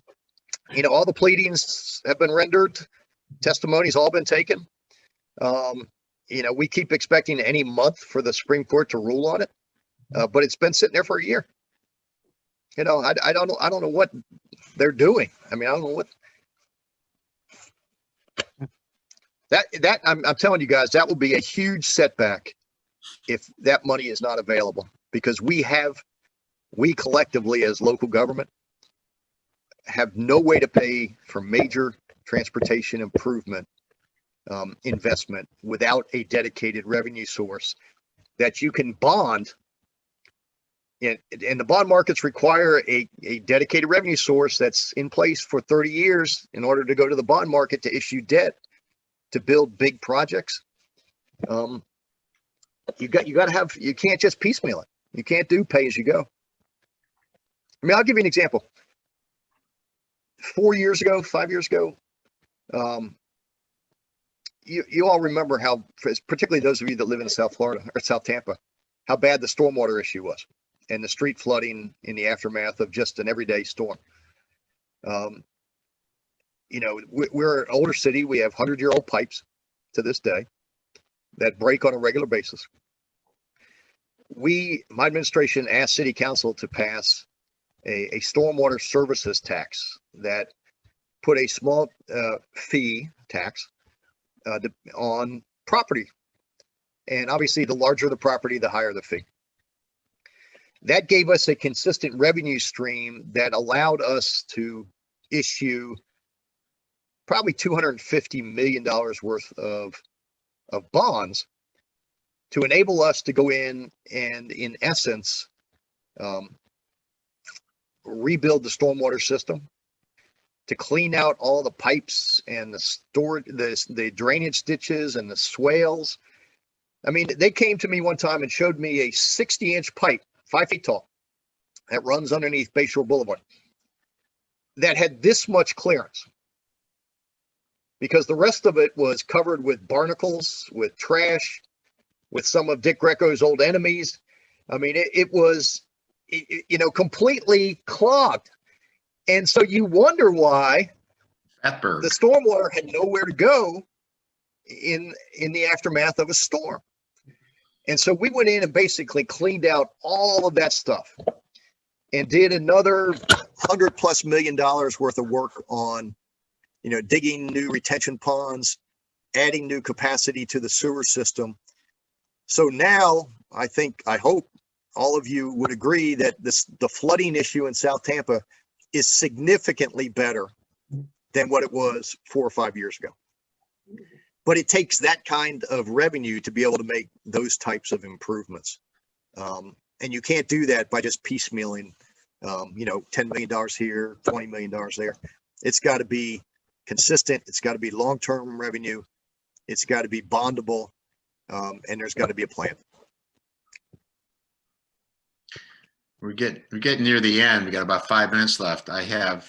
the pleadings have been rendered. Testimony's all been taken. We keep expecting any month for the Supreme Court to rule on it, but it's been sitting there for a year. I don't know what they're doing. I mean, I don't know what that I'm telling you guys, that will be a huge setback if that money is not available, because we collectively as local government have no way to pay for major transportation improvement investment without a dedicated revenue source that you can bond. And the bond markets require a dedicated revenue source that's in place for 30 years in order to go to the bond market to issue debt to build big projects. You can't just piecemeal it. You can't do pay as you go. I mean, I'll give you an example. 5 years ago, you all remember how, particularly those of you that live in South Florida or South Tampa, how bad the stormwater issue was and the street flooding in the aftermath of just an everyday storm. You know, we're an older city. We have 100-year-old pipes to this day that break on a regular basis. My administration asked City Council to pass a stormwater services tax that put a small fee tax on property. And obviously, the larger the property, the higher the fee. That gave us a consistent revenue stream that allowed us to issue probably $250 million worth of bonds to enable us to go in and, in essence, rebuild the stormwater system, to clean out all the pipes and the drainage ditches and the swales. I mean, they came to me one time and showed me a 60-inch pipe, 5 feet tall, that runs underneath Bayshore Boulevard, that had this much clearance, because the rest of it was covered with barnacles, with trash, with some of Dick Greco's old enemies. I mean, it was, you know, completely clogged. And so you wonder why Fatberg. the stormwater had nowhere to go in the aftermath of a storm. And so we went in and basically cleaned out all of that stuff and did another $100+ million worth of work on, you know, digging new retention ponds, adding new capacity to the sewer system. So now I hope all of you would agree that the flooding issue in South Tampa is significantly better than what it was 4 or 5 years ago. But it takes that kind of revenue to be able to make those types of improvements. And you can't do that by just piecemealing, you know, $10 million here, $20 million there. It's got to be consistent. It's got to be long-term revenue. It's got to be bondable. And there's got to be a plan. We're getting near the end. We got about 5 minutes left. I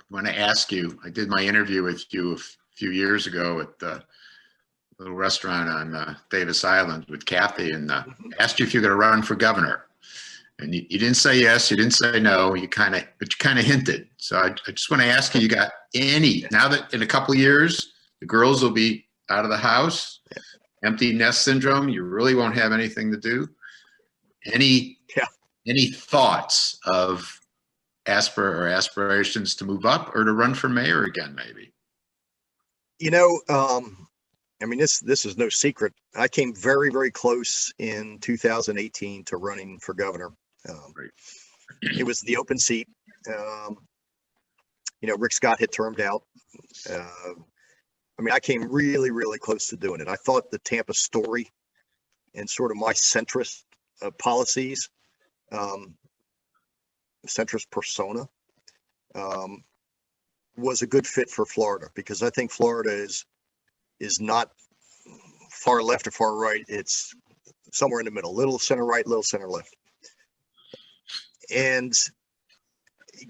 want to ask you, I did my interview with you a few years ago at the little restaurant on Davis Island with Kathy, and asked you if you're going to run for governor. And you didn't say yes, you didn't say no, but you kind of hinted. So I just want to ask you, got any, now that in a couple of years, the girls will be out of the house, empty nest syndrome, you really won't have anything to do. Any thoughts of aspirations to move up or to run for mayor again, maybe? You know, I mean, this is no secret. I came very, very close in 2018 to running for governor. Right. It was the open seat. You know, Rick Scott had termed out. I mean, I came really, really close to doing it. I thought the Tampa story and sort of my centrist policies, centrist persona, was a good fit for Florida, because I think Florida is not far left or far right. It's somewhere in the middle, little center right, little center left. And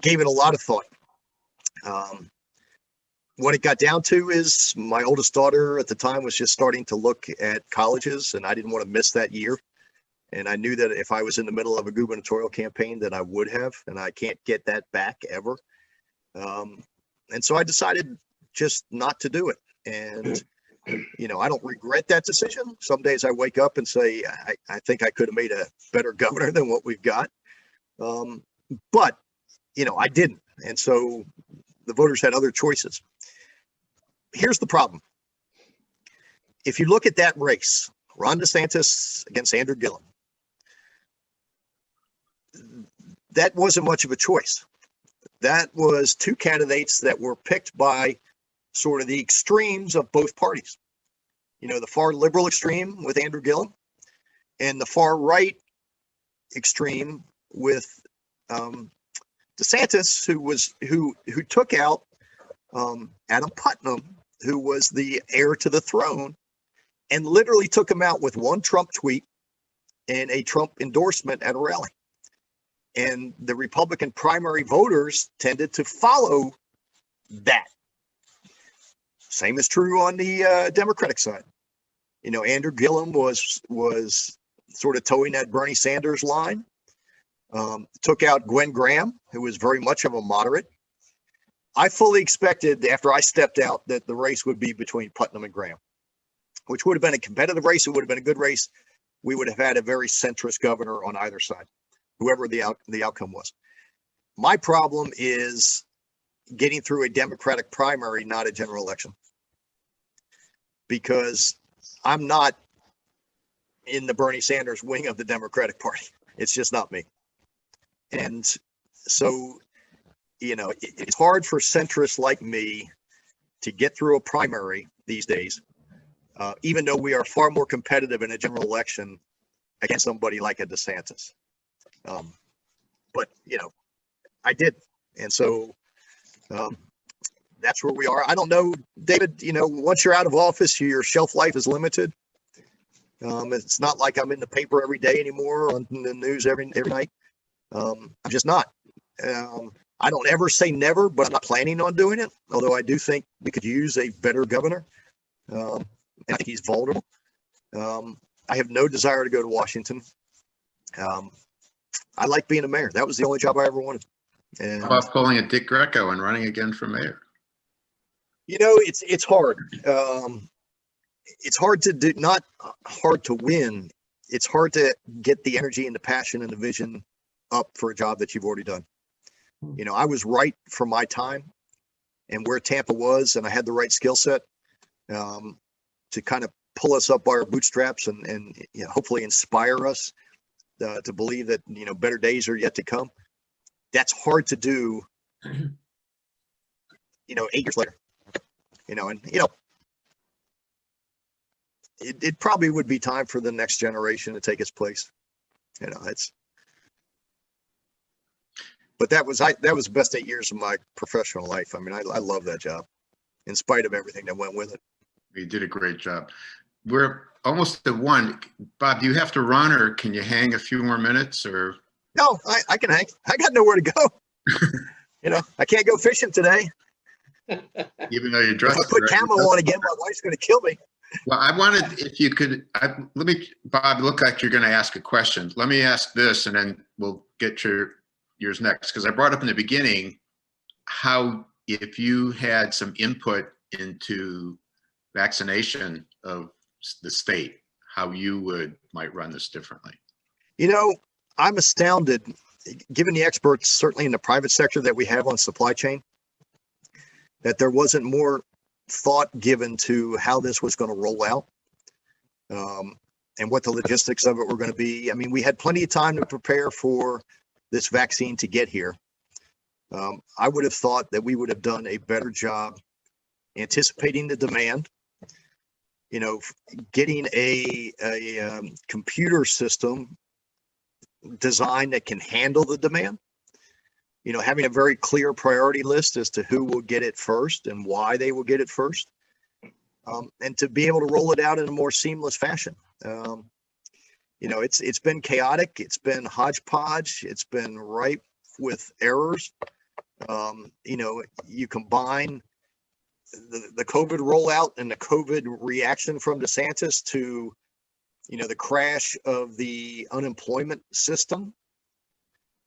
gave it a lot of thought. What it got down to is my oldest daughter at the time was just starting to look at colleges, and I didn't want to miss that year. And I knew that if I was in the middle of a gubernatorial campaign that I would have, and I can't get that back ever. And so I decided just not to do it. And, you know, I don't regret that decision. Some days I wake up and say, I think I could have made a better governor than what we've got. But, you know, I didn't. And so the voters had other choices. Here's the problem. If you look at that race, Ron DeSantis against Andrew Gillum, that wasn't much of a choice. That was two candidates that were picked by sort of the extremes of both parties. You know, the far liberal extreme with Andrew Gillum and the far right extreme with DeSantis, who took out Adam Putnam, who was the heir to the throne, and literally took him out with one Trump tweet and a Trump endorsement at a rally. And the Republican primary voters tended to follow that. Same is true on the Democratic side. Andrew Gillum was sort of towing that Bernie Sanders line. Took out Gwen Graham, who was very much of a moderate. I fully expected after I stepped out that the race would be between Putnam and Graham, which would have been a competitive race. It would have been a good race. We would have had a very centrist governor on either side, whoever the outcome was. My problem is getting through a Democratic primary, not a general election, because I'm not in the Bernie Sanders wing of the Democratic Party. It's just not me. And so, it's hard for centrists like me to get through a primary these days, even though we are far more competitive in a general election against somebody like a DeSantis. But, I did. And so that's where we are. I don't know, David, once you're out of office, your shelf life is limited. It's not like I'm in the paper every day anymore, on the news every night. I'm just not. I don't ever say never, but I'm not planning on doing it. Although I do think we could use a better governor. And I think he's vulnerable. I have no desire to go to Washington. I like being a mayor. That was the only job I ever wanted. And How about pulling a Dick Greco and running again for mayor? it's hard. It's hard to do, not hard to win. It's hard to get the energy and the passion and the vision up for a job that you've already done. I was right for my time and where Tampa was, and I had the right skill set to kind of pull us up by our bootstraps and hopefully inspire us to believe that, better days are yet to come. That's hard to do, 8 years later, it probably would be time for the next generation to take its place. But that was the best 8 years of my professional life. I mean, I love that job in spite of everything that went with it. You did a great job. We're almost at 1. Bob, do you have to run, or can you hang a few more minutes? Or No, I can hang. I got nowhere to go. I can't go fishing today. Even though you're If dressed. I put camo on again, my wife's going to kill me. Well, I wanted, if you could, Bob, look like you're going to ask a question. Let me ask this, and then we'll get yours next. Because I brought up in the beginning how, if you had some input into vaccination of the state, how you might run this differently. I'm astounded, given the experts, certainly in the private sector that we have on supply chain, that there wasn't more thought given to how this was going to roll out and what the logistics of it were going to be. I mean, we had plenty of time to prepare for this vaccine to get here. I would have thought that we would have done a better job anticipating the demand, getting a computer system design that can handle the demand, having a very clear priority list as to who will get it first and why they will get it first, and to be able to roll it out in a more seamless fashion. It's been chaotic. It's been hodgepodge. It's been ripe with errors. You combine the COVID rollout and the COVID reaction from DeSantis to, the crash of the unemployment system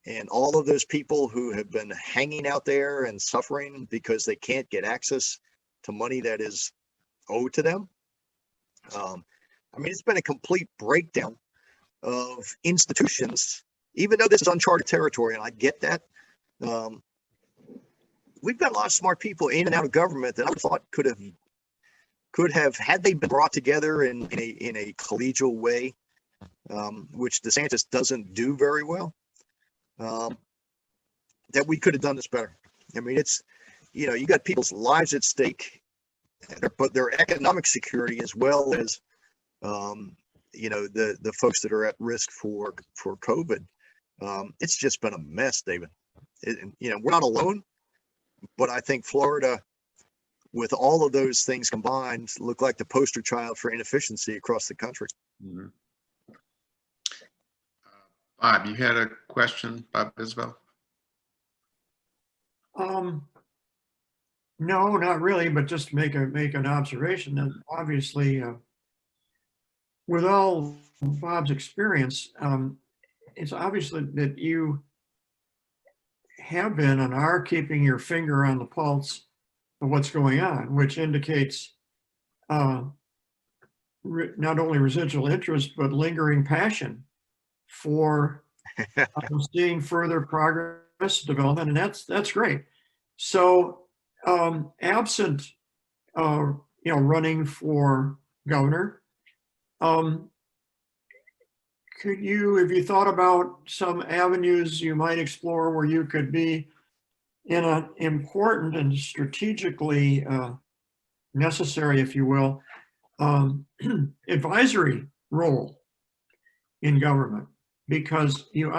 and all of those people who have been hanging out there and suffering because they can't get access to money that is owed to them. It's been a complete breakdown of institutions, even though this is uncharted territory, and I get that. We've got a lot of smart people in and out of government that I thought could have, had they been brought together in a collegial way, which DeSantis doesn't do very well, that we could have done this better. It's, you got people's lives at stake, but their economic security as well as, the folks that are at risk for COVID. It's just been a mess, David. We're not alone, but I think Florida, with all of those things combined, look like the poster child for inefficiency across the country. Mhm. Bob, you had a question, Bob Isbell? No, not really, but just to make an observation that obviously, with all Bob's experience, it's obviously that you have been and are keeping your finger on the pulse of what's going on, which indicates not only residual interest, but lingering passion for seeing further progress, development, and that's great. So, absent, running for governor, have you thought about some avenues you might explore where you could be in an important and strategically necessary, if you will, advisory role in government? Because you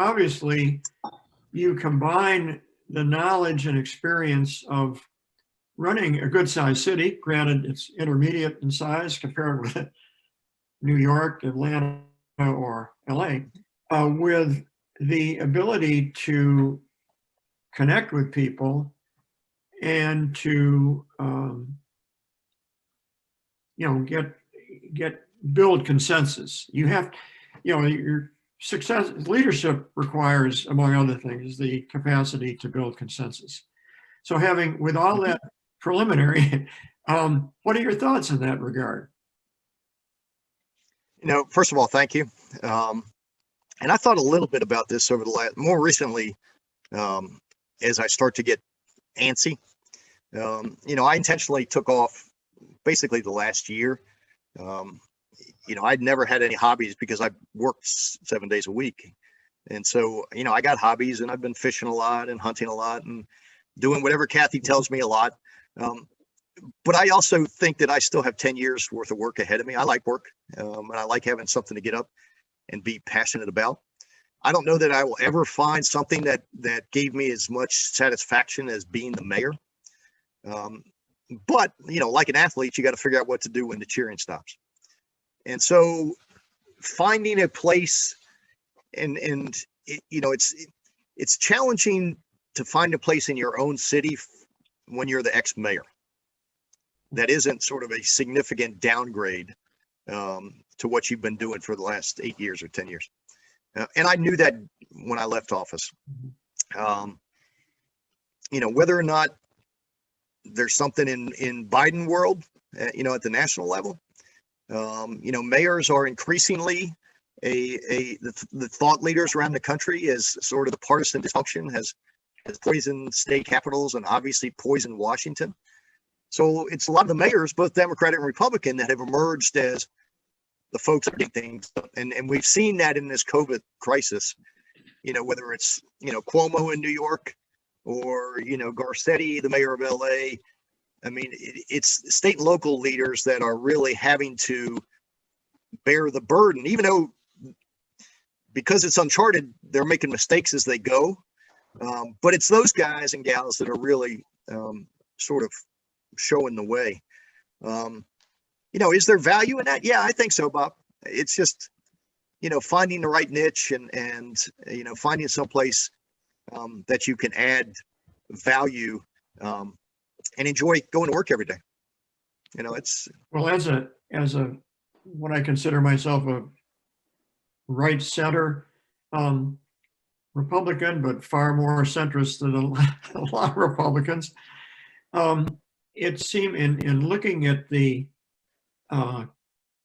combine the knowledge and experience of running a good sized city. Granted, it's intermediate in size compared with New York, Atlanta, or LA, with the ability to connect with people and to build consensus. You have, your success leadership requires, among other things, the capacity to build consensus. So with all that preliminary, what are your thoughts in that regard? First of all, thank you. And I thought a little bit about this more recently, as I start to get antsy. I intentionally took off basically the last year. I'd never had any hobbies because I worked 7 days a week. And so, I got hobbies, and I've been fishing a lot and hunting a lot and doing whatever Kathy tells me a lot. But I also think that I still have 10 years worth of work ahead of me. I like work, and I like having something to get up and be passionate about. I don't know that I will ever find something that gave me as much satisfaction as being the mayor. But, like an athlete, you got to figure out what to do when the cheering stops. And so finding a place it's challenging to find a place in your own city when you're the ex-mayor. That isn't sort of a significant downgrade to what you've been doing for the last 8 years or 10 years. And I knew that when I left office. Whether or not there's something in Biden world, at the national level, mayors are increasingly the thought leaders around the country, as sort of the partisan dysfunction has poisoned state capitals and obviously poisoned Washington. So it's a lot of the mayors, both Democratic and Republican, that have emerged as the folks that do things. And we've seen that in this COVID crisis, whether it's, Cuomo in New York or, Garcetti, the mayor of LA. I mean, it's state and local leaders that are really having to bear the burden, even though, because it's uncharted, they're making mistakes as they go. But it's those guys and gals that are really sort of showing the way. Is there value in that? Yeah, I think so, Bob. It's just, finding the right niche and finding someplace that you can add value and enjoy going to work every day. It's well, as a what I consider myself a right center Republican, but far more centrist than a lot of Republicans. It seemed in looking at the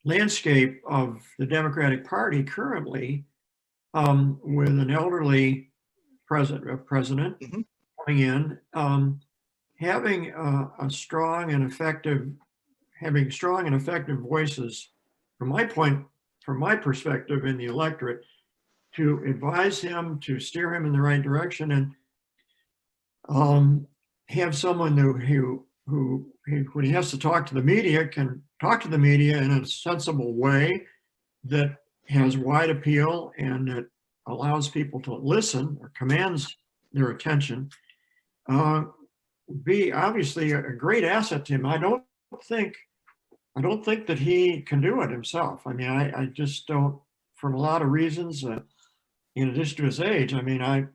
landscape of the Democratic Party currently, with an elderly president coming in, having strong and effective voices from my perspective in the electorate, to advise him, to steer him in the right direction, and have someone who when he has to talk to the media, can talk to the media in a sensible way, that has wide appeal and that allows people to listen or commands their attention, would be obviously a great asset to him. I don't think that he can do it himself. I mean, I just don't, for a lot of reasons, in addition to his age. I mean, I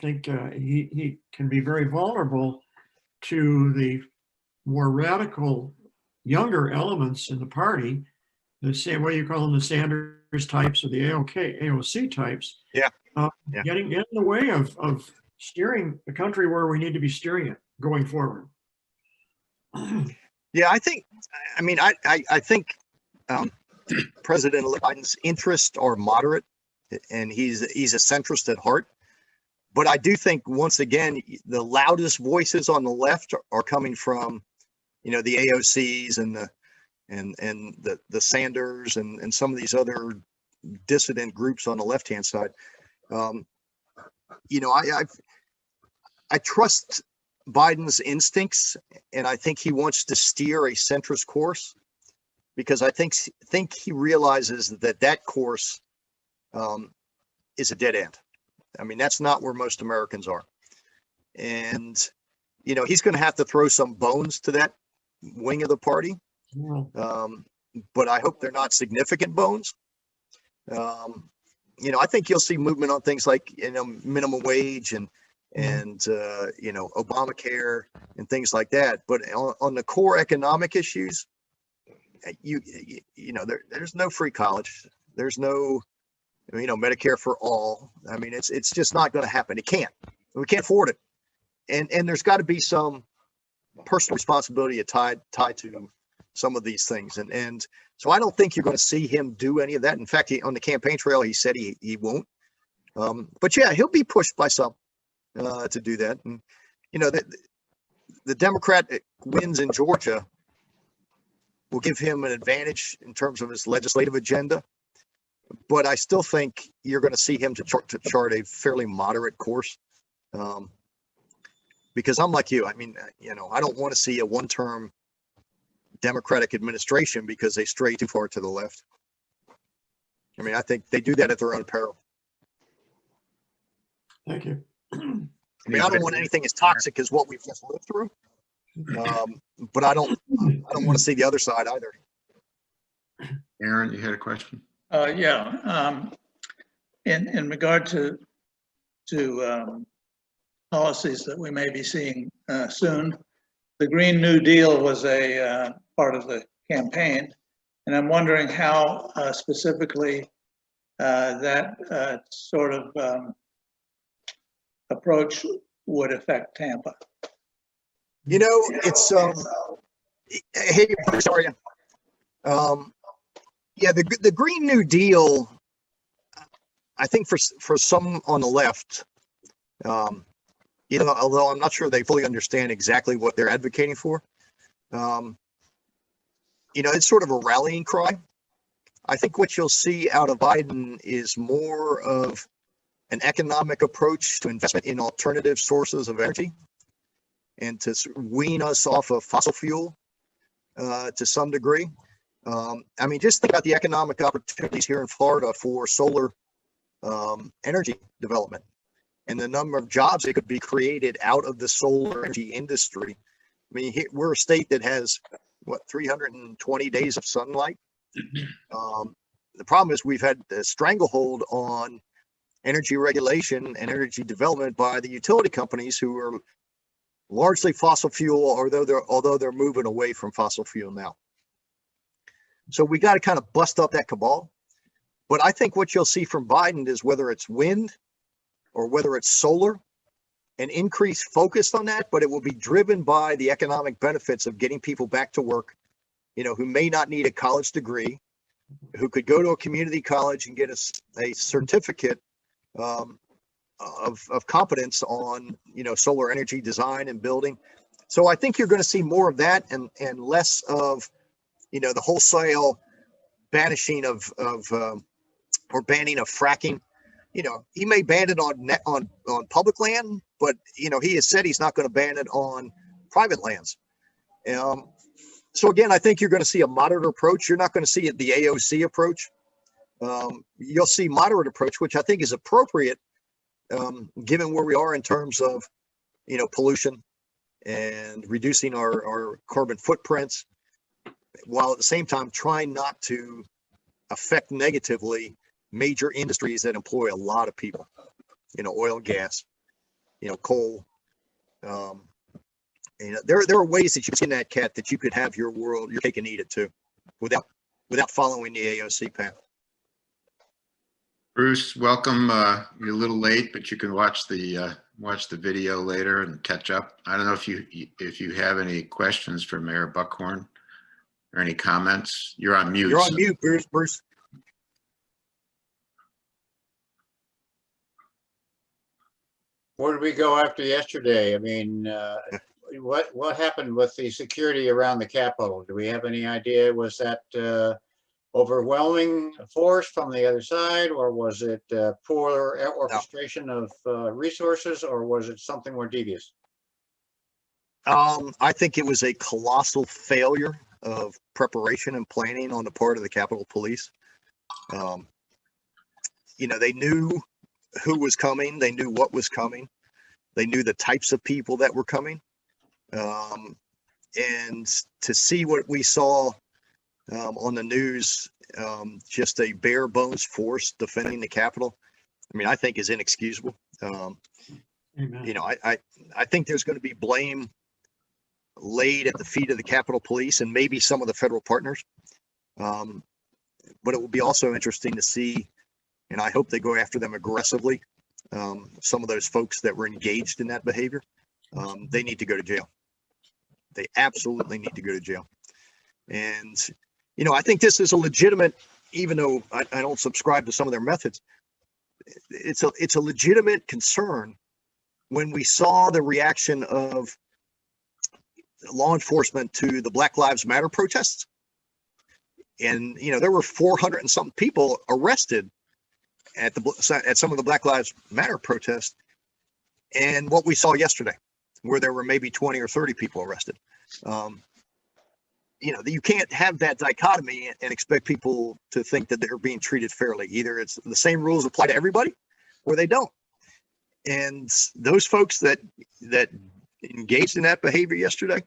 think he can be very vulnerable to the more radical younger elements in the party, the same way you call them the Sanders types or the AOC types. Yeah. Yeah. Getting in the way of steering the country where we need to be steering it going forward. Yeah, I think President Biden's interests are moderate, and he's a centrist at heart. But I do think, once again, the loudest voices on the left are coming from, the AOCs and the Sanders and some of these other dissident groups on the left-hand side. I trust Biden's instincts, and I think he wants to steer a centrist course, because I think he realizes that course is a dead end. I mean, that's not where most Americans are. And, he's going to have to throw some bones to that wing of the party. But I hope they're not significant bones. I think you'll see movement on things like, minimum wage and Obamacare and things like that. But on the core economic issues, there's no free college. There's no, Medicare for all. I mean, it's just not going to happen. It can't. We can't afford it. And there's got to be some personal responsibility tied to some of these things. And so I don't think you're going to see him do any of that. In fact, on the campaign trail, he said he won't. But yeah, he'll be pushed by some to do that. And, the Democrat wins in Georgia will give him an advantage in terms of his legislative agenda. But I still think you're going to see him to chart a fairly moderate course. Because I'm like you. I mean, I don't want to see a one-term Democratic administration because they stray too far to the left. I mean, I think they do that at their own peril. Thank you. I mean, I don't want anything as toxic as what we've just lived through. But I don't want to see the other side either. Aaron, you had a question? In regard to policies that we may be seeing soon, the Green New Deal was a part of the campaign, and I'm wondering how specifically that sort of approach would affect Tampa. It's hey, sorry. The Green New Deal, I think for some on the left, although I'm not sure they fully understand exactly what they're advocating for, it's sort of a rallying cry. I think what you'll see out of Biden is more of an economic approach to investment in alternative sources of energy and to wean us off of fossil fuel to some degree. I mean, just think about the economic opportunities here in Florida for solar energy development and the number of jobs that could be created out of the solar energy industry. I mean, we're a state that has, 320 days of sunlight. The problem is we've had a stranglehold on energy regulation and energy development by the utility companies, who are largely fossil fuel, although they're moving away from fossil fuel now. So we got to kind of bust up that cabal. But I think what you'll see from Biden is, whether it's wind or whether it's solar, an increased focus on that, but it will be driven by the economic benefits of getting people back to work, who may not need a college degree, who could go to a community college and get a certificate of competence on, solar energy design and building. So I think you're going to see more of that and less of, the wholesale banishing of or banning of fracking. He may ban it on public land, but he has said he's not going to ban it on private lands. So again, I think you're going to see a moderate approach. You're not going to see the AOC approach. You'll see moderate approach, which I think is appropriate, given where we are in terms of, pollution and reducing our carbon footprints, while at the same time trying not to affect negatively major industries that employ a lot of people, oil and gas, coal. There are ways that you can skin that cat that you could have your cake and eat it too, without following the AOC path. Bruce, welcome. You're a little late, but you can watch the video later and catch up. I don't know if you have any questions for Mayor Buckhorn or any comments. You're on mute. You're on mute, Bruce. Where did we go after yesterday? I mean, what happened with the security around the Capitol? Do we have any idea? Was that overwhelming force from the other side, or was it poor orchestration of resources, or was it something more devious? I think it was a colossal failure of preparation and planning on the part of the Capitol Police. They knew who was coming. They knew what was coming. They knew the types of people that were coming. And to see what we saw on the news, just a bare bones force defending the Capitol, I think is inexcusable. I think there's going to be blame laid at the feet of the Capitol Police and maybe some of the federal partners. But it will be also interesting to see, and I hope they go after them aggressively. Some of those folks that were engaged in that behavior, they need to go to jail. They absolutely need to go to jail. And, I think this is a legitimate, even though I don't subscribe to some of their methods, it's a legitimate concern when we saw the reaction of law enforcement to the Black Lives Matter protests. And, there were 400 and something people arrested at some of the Black Lives Matter protests, and what we saw yesterday, where there were maybe 20 or 30 people arrested. You can't have that dichotomy and expect people to think that they're being treated fairly. Either it's the same rules apply to everybody, or they don't. And those folks that engaged in that behavior yesterday,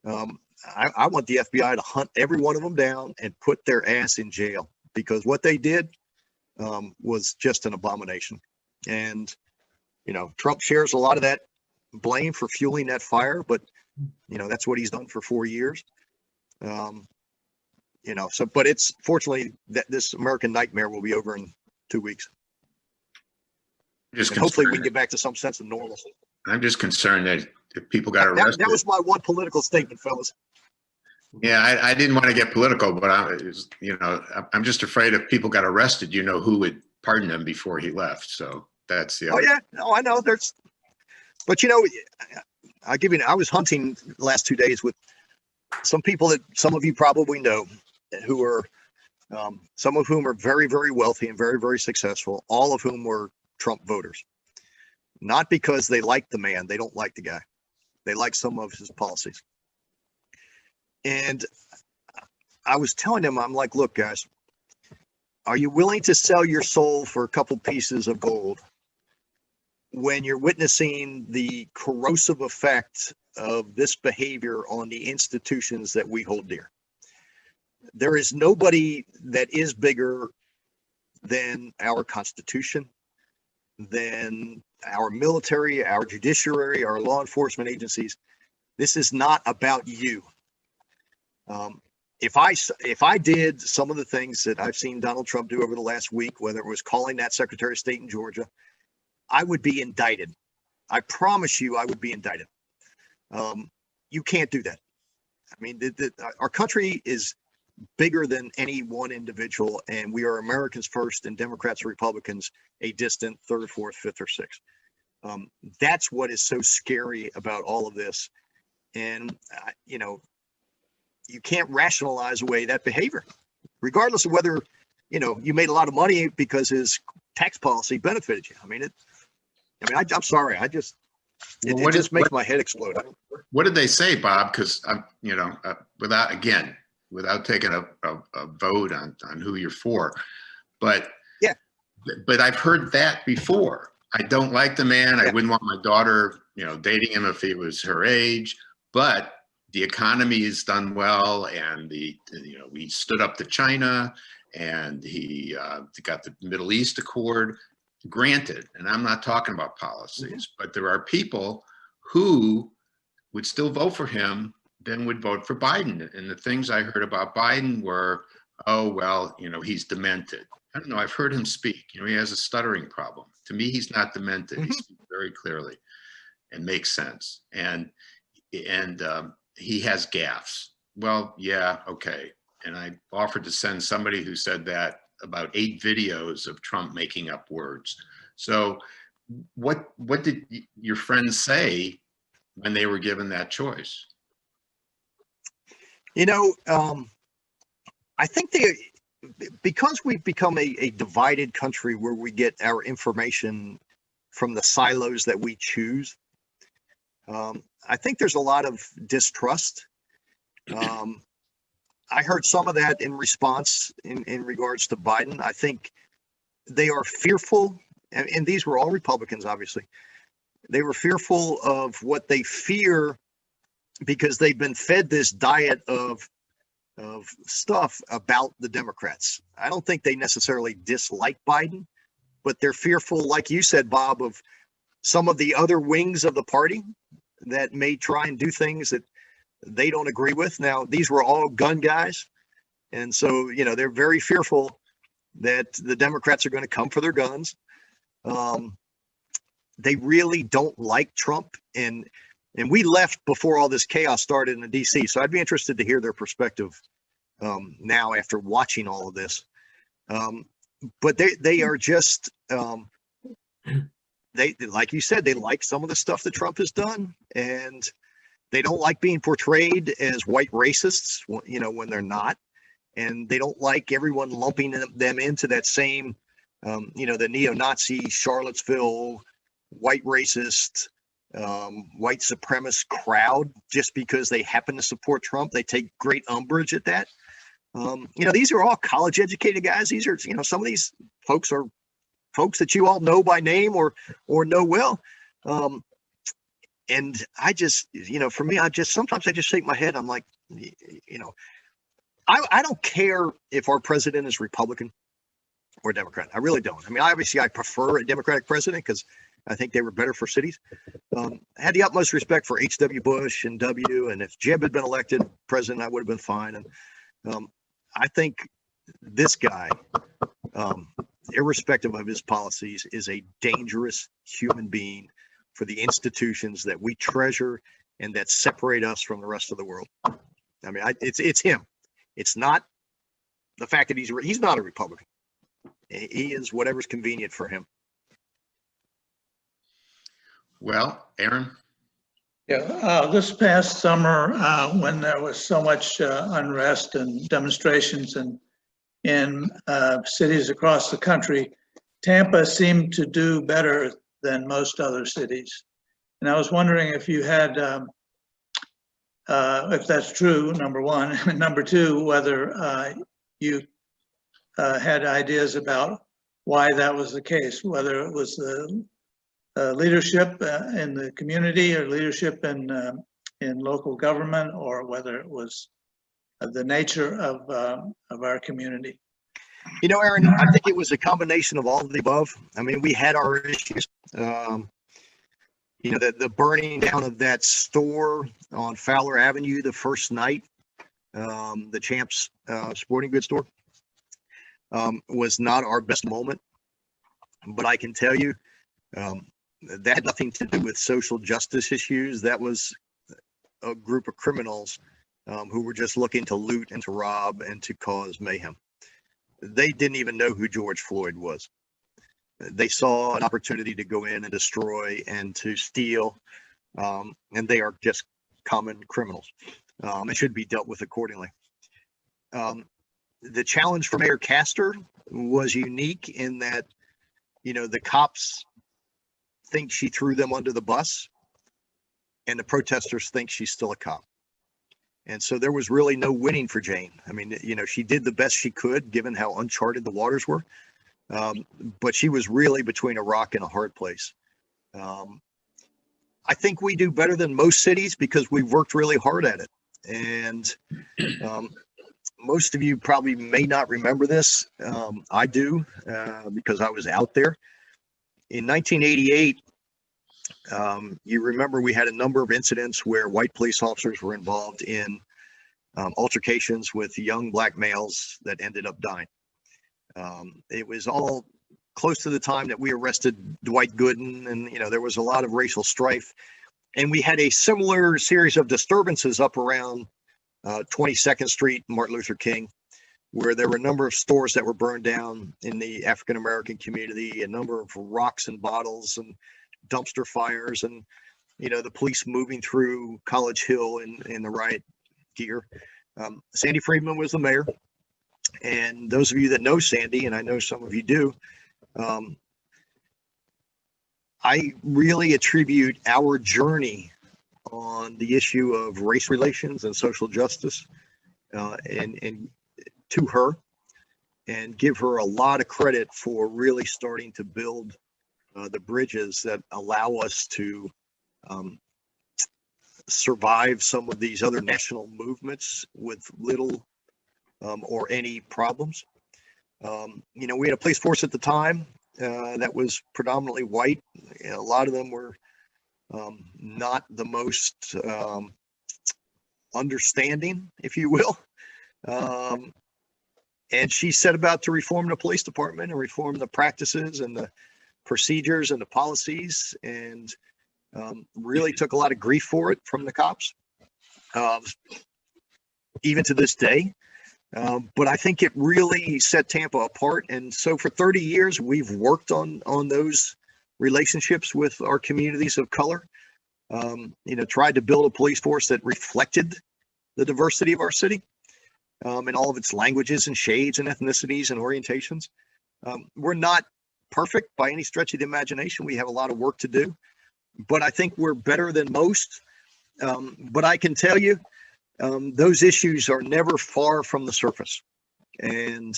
I want the FBI to hunt every one of them down and put their ass in jail, because what they did was just an abomination. And, Trump shares a lot of that blame for fueling that fire, but, that's what he's done for 4 years. But it's fortunately that this American nightmare will be over in 2 weeks. And hopefully we can get back to some sense of normalcy. I'm just concerned that if people got arrested. That was my one political statement, fellas. Yeah, I didn't want to get political, but I'm just afraid if people got arrested, who would pardon them before he left. So that's the other. Oh yeah, no, I know but I'll give you. I was hunting the last 2 days with some people that some of you probably know, who are some of whom are very, very wealthy and very, very successful. All of whom were Trump voters, not because they like the man. They don't like the guy. They like some of his policies. And I was telling them, I'm like, look, guys, are you willing to sell your soul for a couple pieces of gold when you're witnessing the corrosive effect of this behavior on the institutions that we hold dear? There is nobody that is bigger than our Constitution, than our military, our judiciary, our law enforcement agencies. This is not about you. If I did some of the things that I've seen Donald Trump do over the last week, whether it was calling that Secretary of State in Georgia, I would be indicted. I promise you, I would be indicted. You can't do that. Our country is bigger than any one individual, and we are Americans first and Democrats and Republicans a distant third, fourth, fifth, or sixth. That's what is so scary about all of this. And, you can't rationalize away that behavior, regardless of whether, you made a lot of money because his tax policy benefited you. I'm sorry. It, Well, it just makes my head explode. what did they say, Bob? Because I'm, without taking a vote on who you're for, but Yeah. but I've heard that before. I don't like the man. I wouldn't want my daughter, dating him if he was her age. But the economy has done well, and we stood up to China, and he got the Middle East Accord. Granted, and I'm not talking about policies, but there are people who would still vote for him, then would vote for Biden. And the things I heard about Biden were, oh, well, he's demented. I don't know. I've heard him speak. He has a stuttering problem. To me, he's not demented. He speaks very clearly and makes sense. And he has gaffes. Well, yeah, okay. And I offered to send somebody who said that about 8 videos of Trump making up words. So what did your friends say when they were given that choice? I think because we've become a divided country where we get our information from the silos that we choose, I think there's a lot of distrust. I heard some of that in response in regards to Biden. I think they are fearful, and these were all Republicans, obviously. They were fearful of what they fear because they've been fed this diet of stuff about the Democrats. I don't think they necessarily dislike Biden, but they're fearful, like you said, Bob, of some of the other wings of the party that may try and do things that they don't agree with. Now, these were all gun guys. And so, they're very fearful that the Democrats are going to come for their guns. They really don't like Trump. And we left before all this chaos started in DC. So I'd be interested to hear their perspective now after watching all of this. But they are just, they, like you said, they like some of the stuff that Trump has done. And they don't like being portrayed as white racists, when they're not. And they don't like everyone lumping them into that same, the neo-Nazi, Charlottesville, white racist, white supremacist crowd just because they happen to support Trump. They take great umbrage at that. These are all college-educated guys. These are, some of these folks are folks that you all know by name or know well. And I just, for me, sometimes I just shake my head. I'm like, I don't care if our president is Republican or Democrat. I really don't. I mean, obviously I prefer a Democratic president because I think they were better for cities. I had the utmost respect for H.W. Bush and W. And if Jeb had been elected president, I would have been fine. And I think this guy, irrespective of his policies, is a dangerous human being for the institutions that we treasure and that separate us from the rest of the world. I mean, it's him. It's not the fact that he's not a Republican. He is whatever's convenient for him. Well, Aaron? Yeah, this past summer, when there was so much unrest and demonstrations in cities across the country, Tampa seemed to do better than most other cities. And I was wondering if you had, if that's true, number one, and number two, whether you had ideas about why that was the case, whether it was the leadership in the community or leadership in local government, or whether it was the nature of our community. Aaron, I think it was a combination of all of the above. I mean, we had our issues. The burning down of that store on Fowler Avenue the first night, the Champs sporting goods store, was not our best moment. But I can tell you, that had nothing to do with social justice issues. That was a group of criminals who were just looking to loot and to rob and to cause mayhem. They didn't even know who George Floyd was. They saw an opportunity to go in and destroy and to steal, and they are just common criminals. It should be dealt with accordingly. The challenge for Mayor Castor was unique in that, the cops think she threw them under the bus. and the protesters think she's still a cop. And so there was really no winning for Jane. I mean, you know, she did the best she could given how uncharted the waters were. But she was really between a rock and a hard place. I think we do better than most cities because we've worked really hard at it. And most of you probably may not remember this. I do because I was out there. In 1988, you remember we had a number of incidents where white police officers were involved in altercations with young black males that ended up dying. It was all close to the time that we arrested Dwight Gooden, and you know there was a lot of racial strife. And we had a similar series of disturbances up around 22nd Street, Martin Luther King, where there were a number of stores that were burned down in the African American community, a number of rocks and bottles and dumpster fires, and you know the police moving through College Hill in the riot gear. Sandy Friedman was the mayor, and those of you that know Sandy, and I know some of you do, I really attribute our journey on the issue of race relations and social justice and to her, and give her a lot of credit for really starting to build the bridges that allow us to survive some of these other national movements with little or any problems. You know, we had a police force at the time that was predominantly white. A lot of them were not the most understanding, if you will. And she set about to reform the police department and reform the practices and the procedures and the policies, and really took a lot of grief for it from the cops, even to this day. But I think it really set Tampa apart. And so for 30 years, we've worked on those relationships with our communities of color, you know, tried to build a police force that reflected the diversity of our city in all of its languages and shades and ethnicities and orientations. We're not perfect by any stretch of the imagination. We have a lot of work to do, but I think we're better than most. But I can tell you, those issues are never far from the surface, and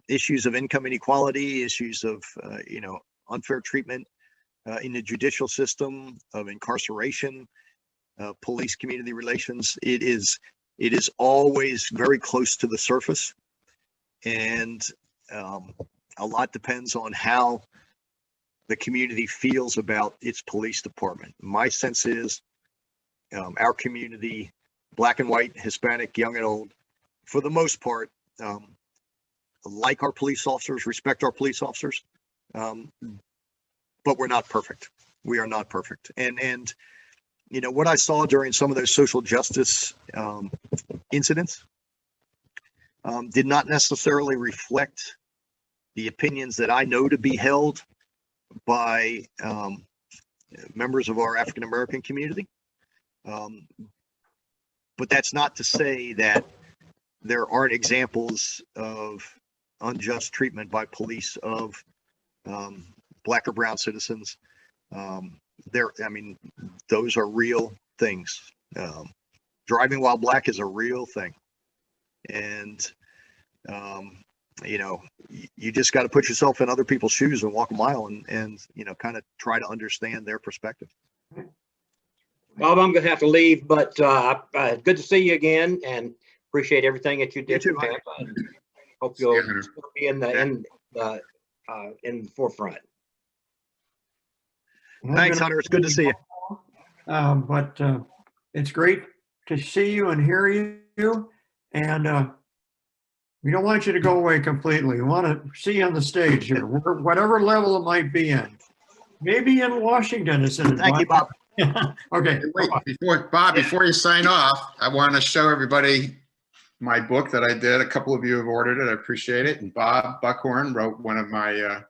issues of income inequality, issues of you know, unfair treatment in the judicial system, of incarceration, police community relations. It is always very close to the surface, and a lot depends on how the community feels about its police department. My sense is our community, black and white, Hispanic, young and old, for the most part, like our police officers, respect our police officers, but we're not perfect. We are not perfect. And you know, what I saw during some of those social justice incidents did not necessarily reflect the opinions that I know to be held by members of our African American community. But that's not to say that there aren't examples of unjust treatment by police of black or brown citizens. I mean, those are real things. Driving while black is a real thing. And, you know, you just got to put yourself in other people's shoes and walk a mile and you know, kind of try to understand their perspective. Bob, I'm gonna have to leave, but good to see you again, and appreciate everything that you did for Tampa. Hope you'll still be in the forefront. Thanks, Hunter. It's good to see you. But it's great to see you and hear you. And we don't want you to go away completely. We want to see you on the stage here, whatever level it might be in. Maybe in Washington. Thank you, Bob. Okay. Wait, before you sign off, I want to show everybody my book that I did. A couple of you have ordered it. I appreciate it. And Bob Buckhorn wrote one of my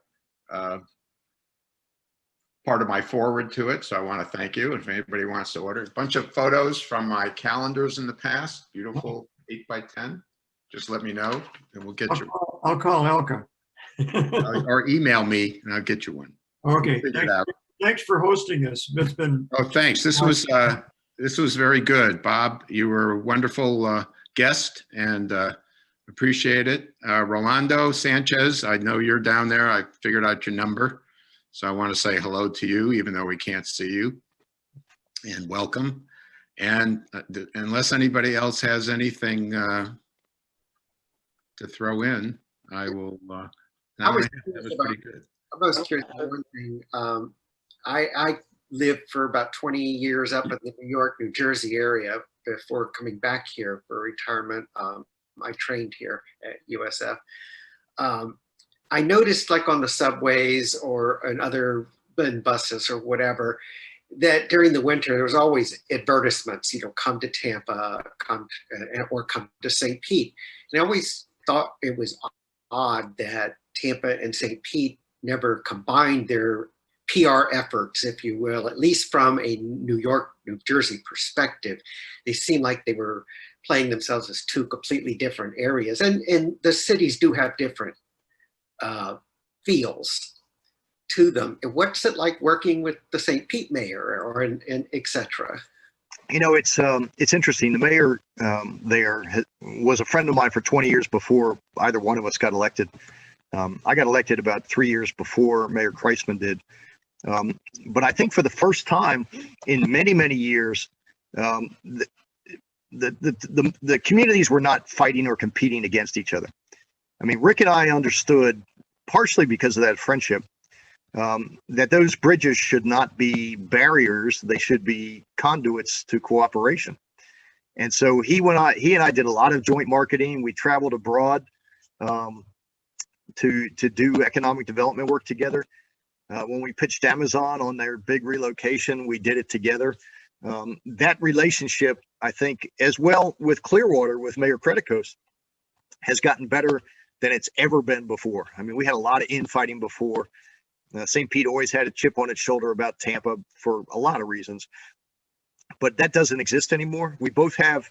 part of my forward to it. So I want to thank you. If anybody wants to order a bunch of photos from my calendars in the past, beautiful 8x10, just let me know and we'll get you. I'll call Elka. Or email me and I'll get you one. Okay. Figure it out. thanks for hosting this. It's been, Oh, thanks. This was very good, Bob. You were a wonderful guest, and appreciate it. Rolando Sanchez, I know you're down there. I figured out your number, so I want to say hello to you, even though we can't see you, and welcome. And unless anybody else has anything to throw in, I will. I was That was pretty good. I was curious about one thing. I lived for about 20 years up in the New York, New Jersey area before coming back here for retirement. I trained here at USF. I noticed, like on the subways or in other buses or whatever, that during the winter there was always advertisements, come to Tampa, or come to St. Pete. And I always thought it was odd that Tampa and St. Pete never combined their PR efforts, if you will, at least from a New York, New Jersey perspective. They seemed like they were playing themselves as two completely different areas. And the cities do have different feels to them. And what's it like working with the St. Pete mayor or and et cetera? It's interesting. The mayor there was a friend of mine for 20 years before either one of us got elected. I got elected about 3 years before Mayor Kreisman did. But I think for the first time in many, many years, the communities were not fighting or competing against each other. I mean, Rick and I understood, partially because of that friendship, that those bridges should not be barriers. They should be conduits to cooperation. And so he and I did a lot of joint marketing. We traveled abroad to do economic development work together. When we pitched Amazon on their big relocation, we did it together. That relationship, I think, as well with Clearwater, with Mayor Kretikos, has gotten better than it's ever been before. I mean, we had a lot of infighting before. St. Pete always had a chip on its shoulder about Tampa for a lot of reasons, but that doesn't exist anymore. We both have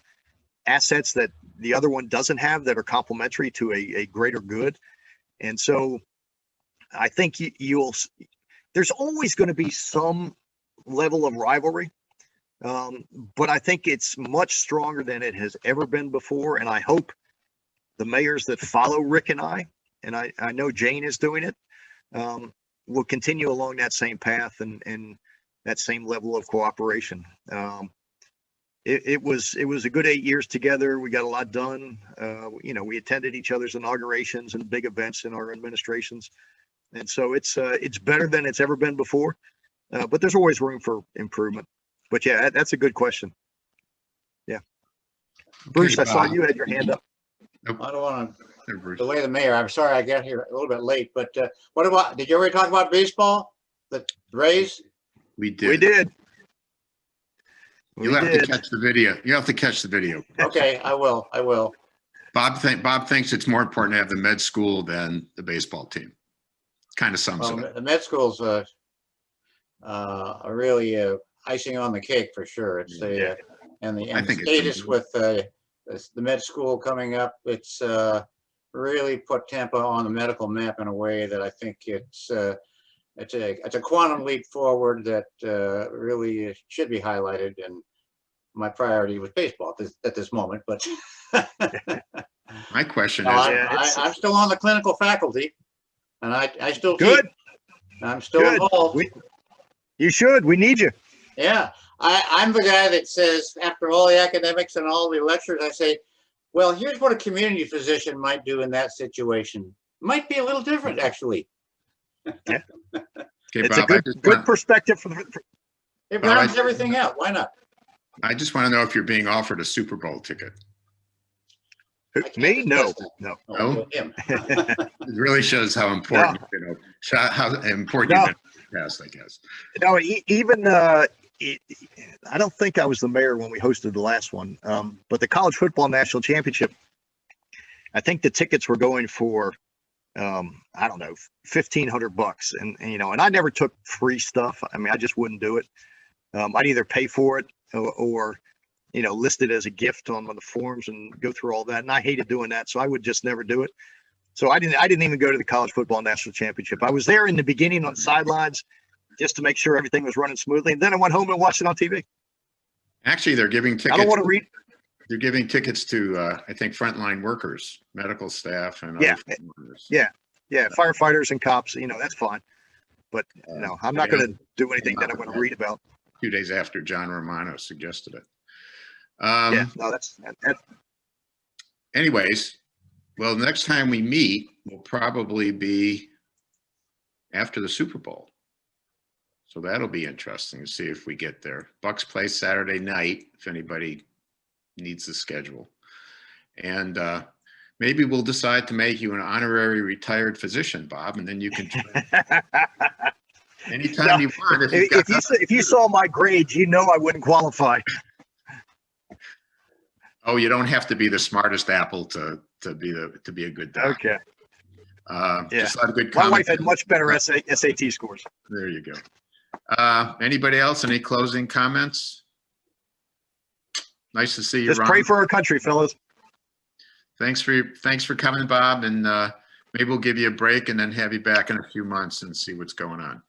assets that the other one doesn't have that are complementary to a greater good. And so I think there's always going to be some level of rivalry, but I think it's much stronger than it has ever been before. And I hope the mayors that follow Rick and I know Jane is doing it, will continue along that same path and that same level of cooperation. It was a good 8 years together. We got a lot done. We attended each other's inaugurations and big events in our administrations. And so it's better than it's ever been before, but there's always room for improvement. But yeah, that's a good question. Yeah. Bruce, I saw you had your hand up. I don't want to delay the mayor. I'm sorry I got here a little bit late, but what about, did you already talk about baseball? The Rays? We did. We did. You'll have to catch the video. You have to catch the video. Okay, I will. Bob thinks it's more important to have the med school than the baseball team. Kind of sums it up. The med school's are really icing on the cake for sure. It's and the status with the med school coming up, it's really put Tampa on the medical map in a way that I think it's a quantum leap forward that really should be highlighted. And my priority was baseball at this moment, but my question is, I'm still on the clinical faculty, and I still good. Teach. I'm still involved. You should. We need you. Yeah, I'm the guy that says, after all the academics and all the lectures, I say, well, here's what a community physician might do in that situation. Might be a little different, actually. Yeah. Okay, It's Bob, a good perspective for It rounds everything out. Why not? I just want to know if you're being offered a Super Bowl ticket. me. No. Oh, him. It really shows how important, how important you've been in the past, I guess. No, even I don't think I was the mayor when we hosted the last one, but the college football national championship, I think the tickets were going for, I don't know, $1,500, and I never took free stuff. I mean, I just wouldn't do it. I'd either pay for it or list it as a gift on the forms and go through all that. And I hated doing that, so I would just never do it. So I didn't even go to the college football national championship. I was there in the beginning on the sidelines, just to make sure everything was running smoothly. And then I went home and watched it on TV. Actually, they're giving I tickets. don't want to read. They're giving tickets to, I think, frontline workers, medical staff, and Yeah. other workers. Yeah. Yeah. Firefighters and cops, that's fine. But no, I'm not going to do anything that I'm going to read about. 2 days after John Romano suggested it. Yeah. No, that's Anyways, well, next time we meet will probably be after the Super Bowl. So that'll be interesting to see if we get there. Bucks play Saturday night, if anybody needs the schedule. And maybe we'll decide to make you an honorary retired physician, Bob, and then you can anytime you want. If you saw my grades, I wouldn't qualify. Oh, you don't have to be the smartest apple to be a good doctor. Okay. Yeah. Just a lot of good My comments. wife had much better SAT scores. There you go. Anybody else? Any closing comments? Nice to see you, Just Ron. pray for our country, fellas. Thanks for coming, Bob, and maybe we'll give you a break and then have you back in a few months and see what's going on.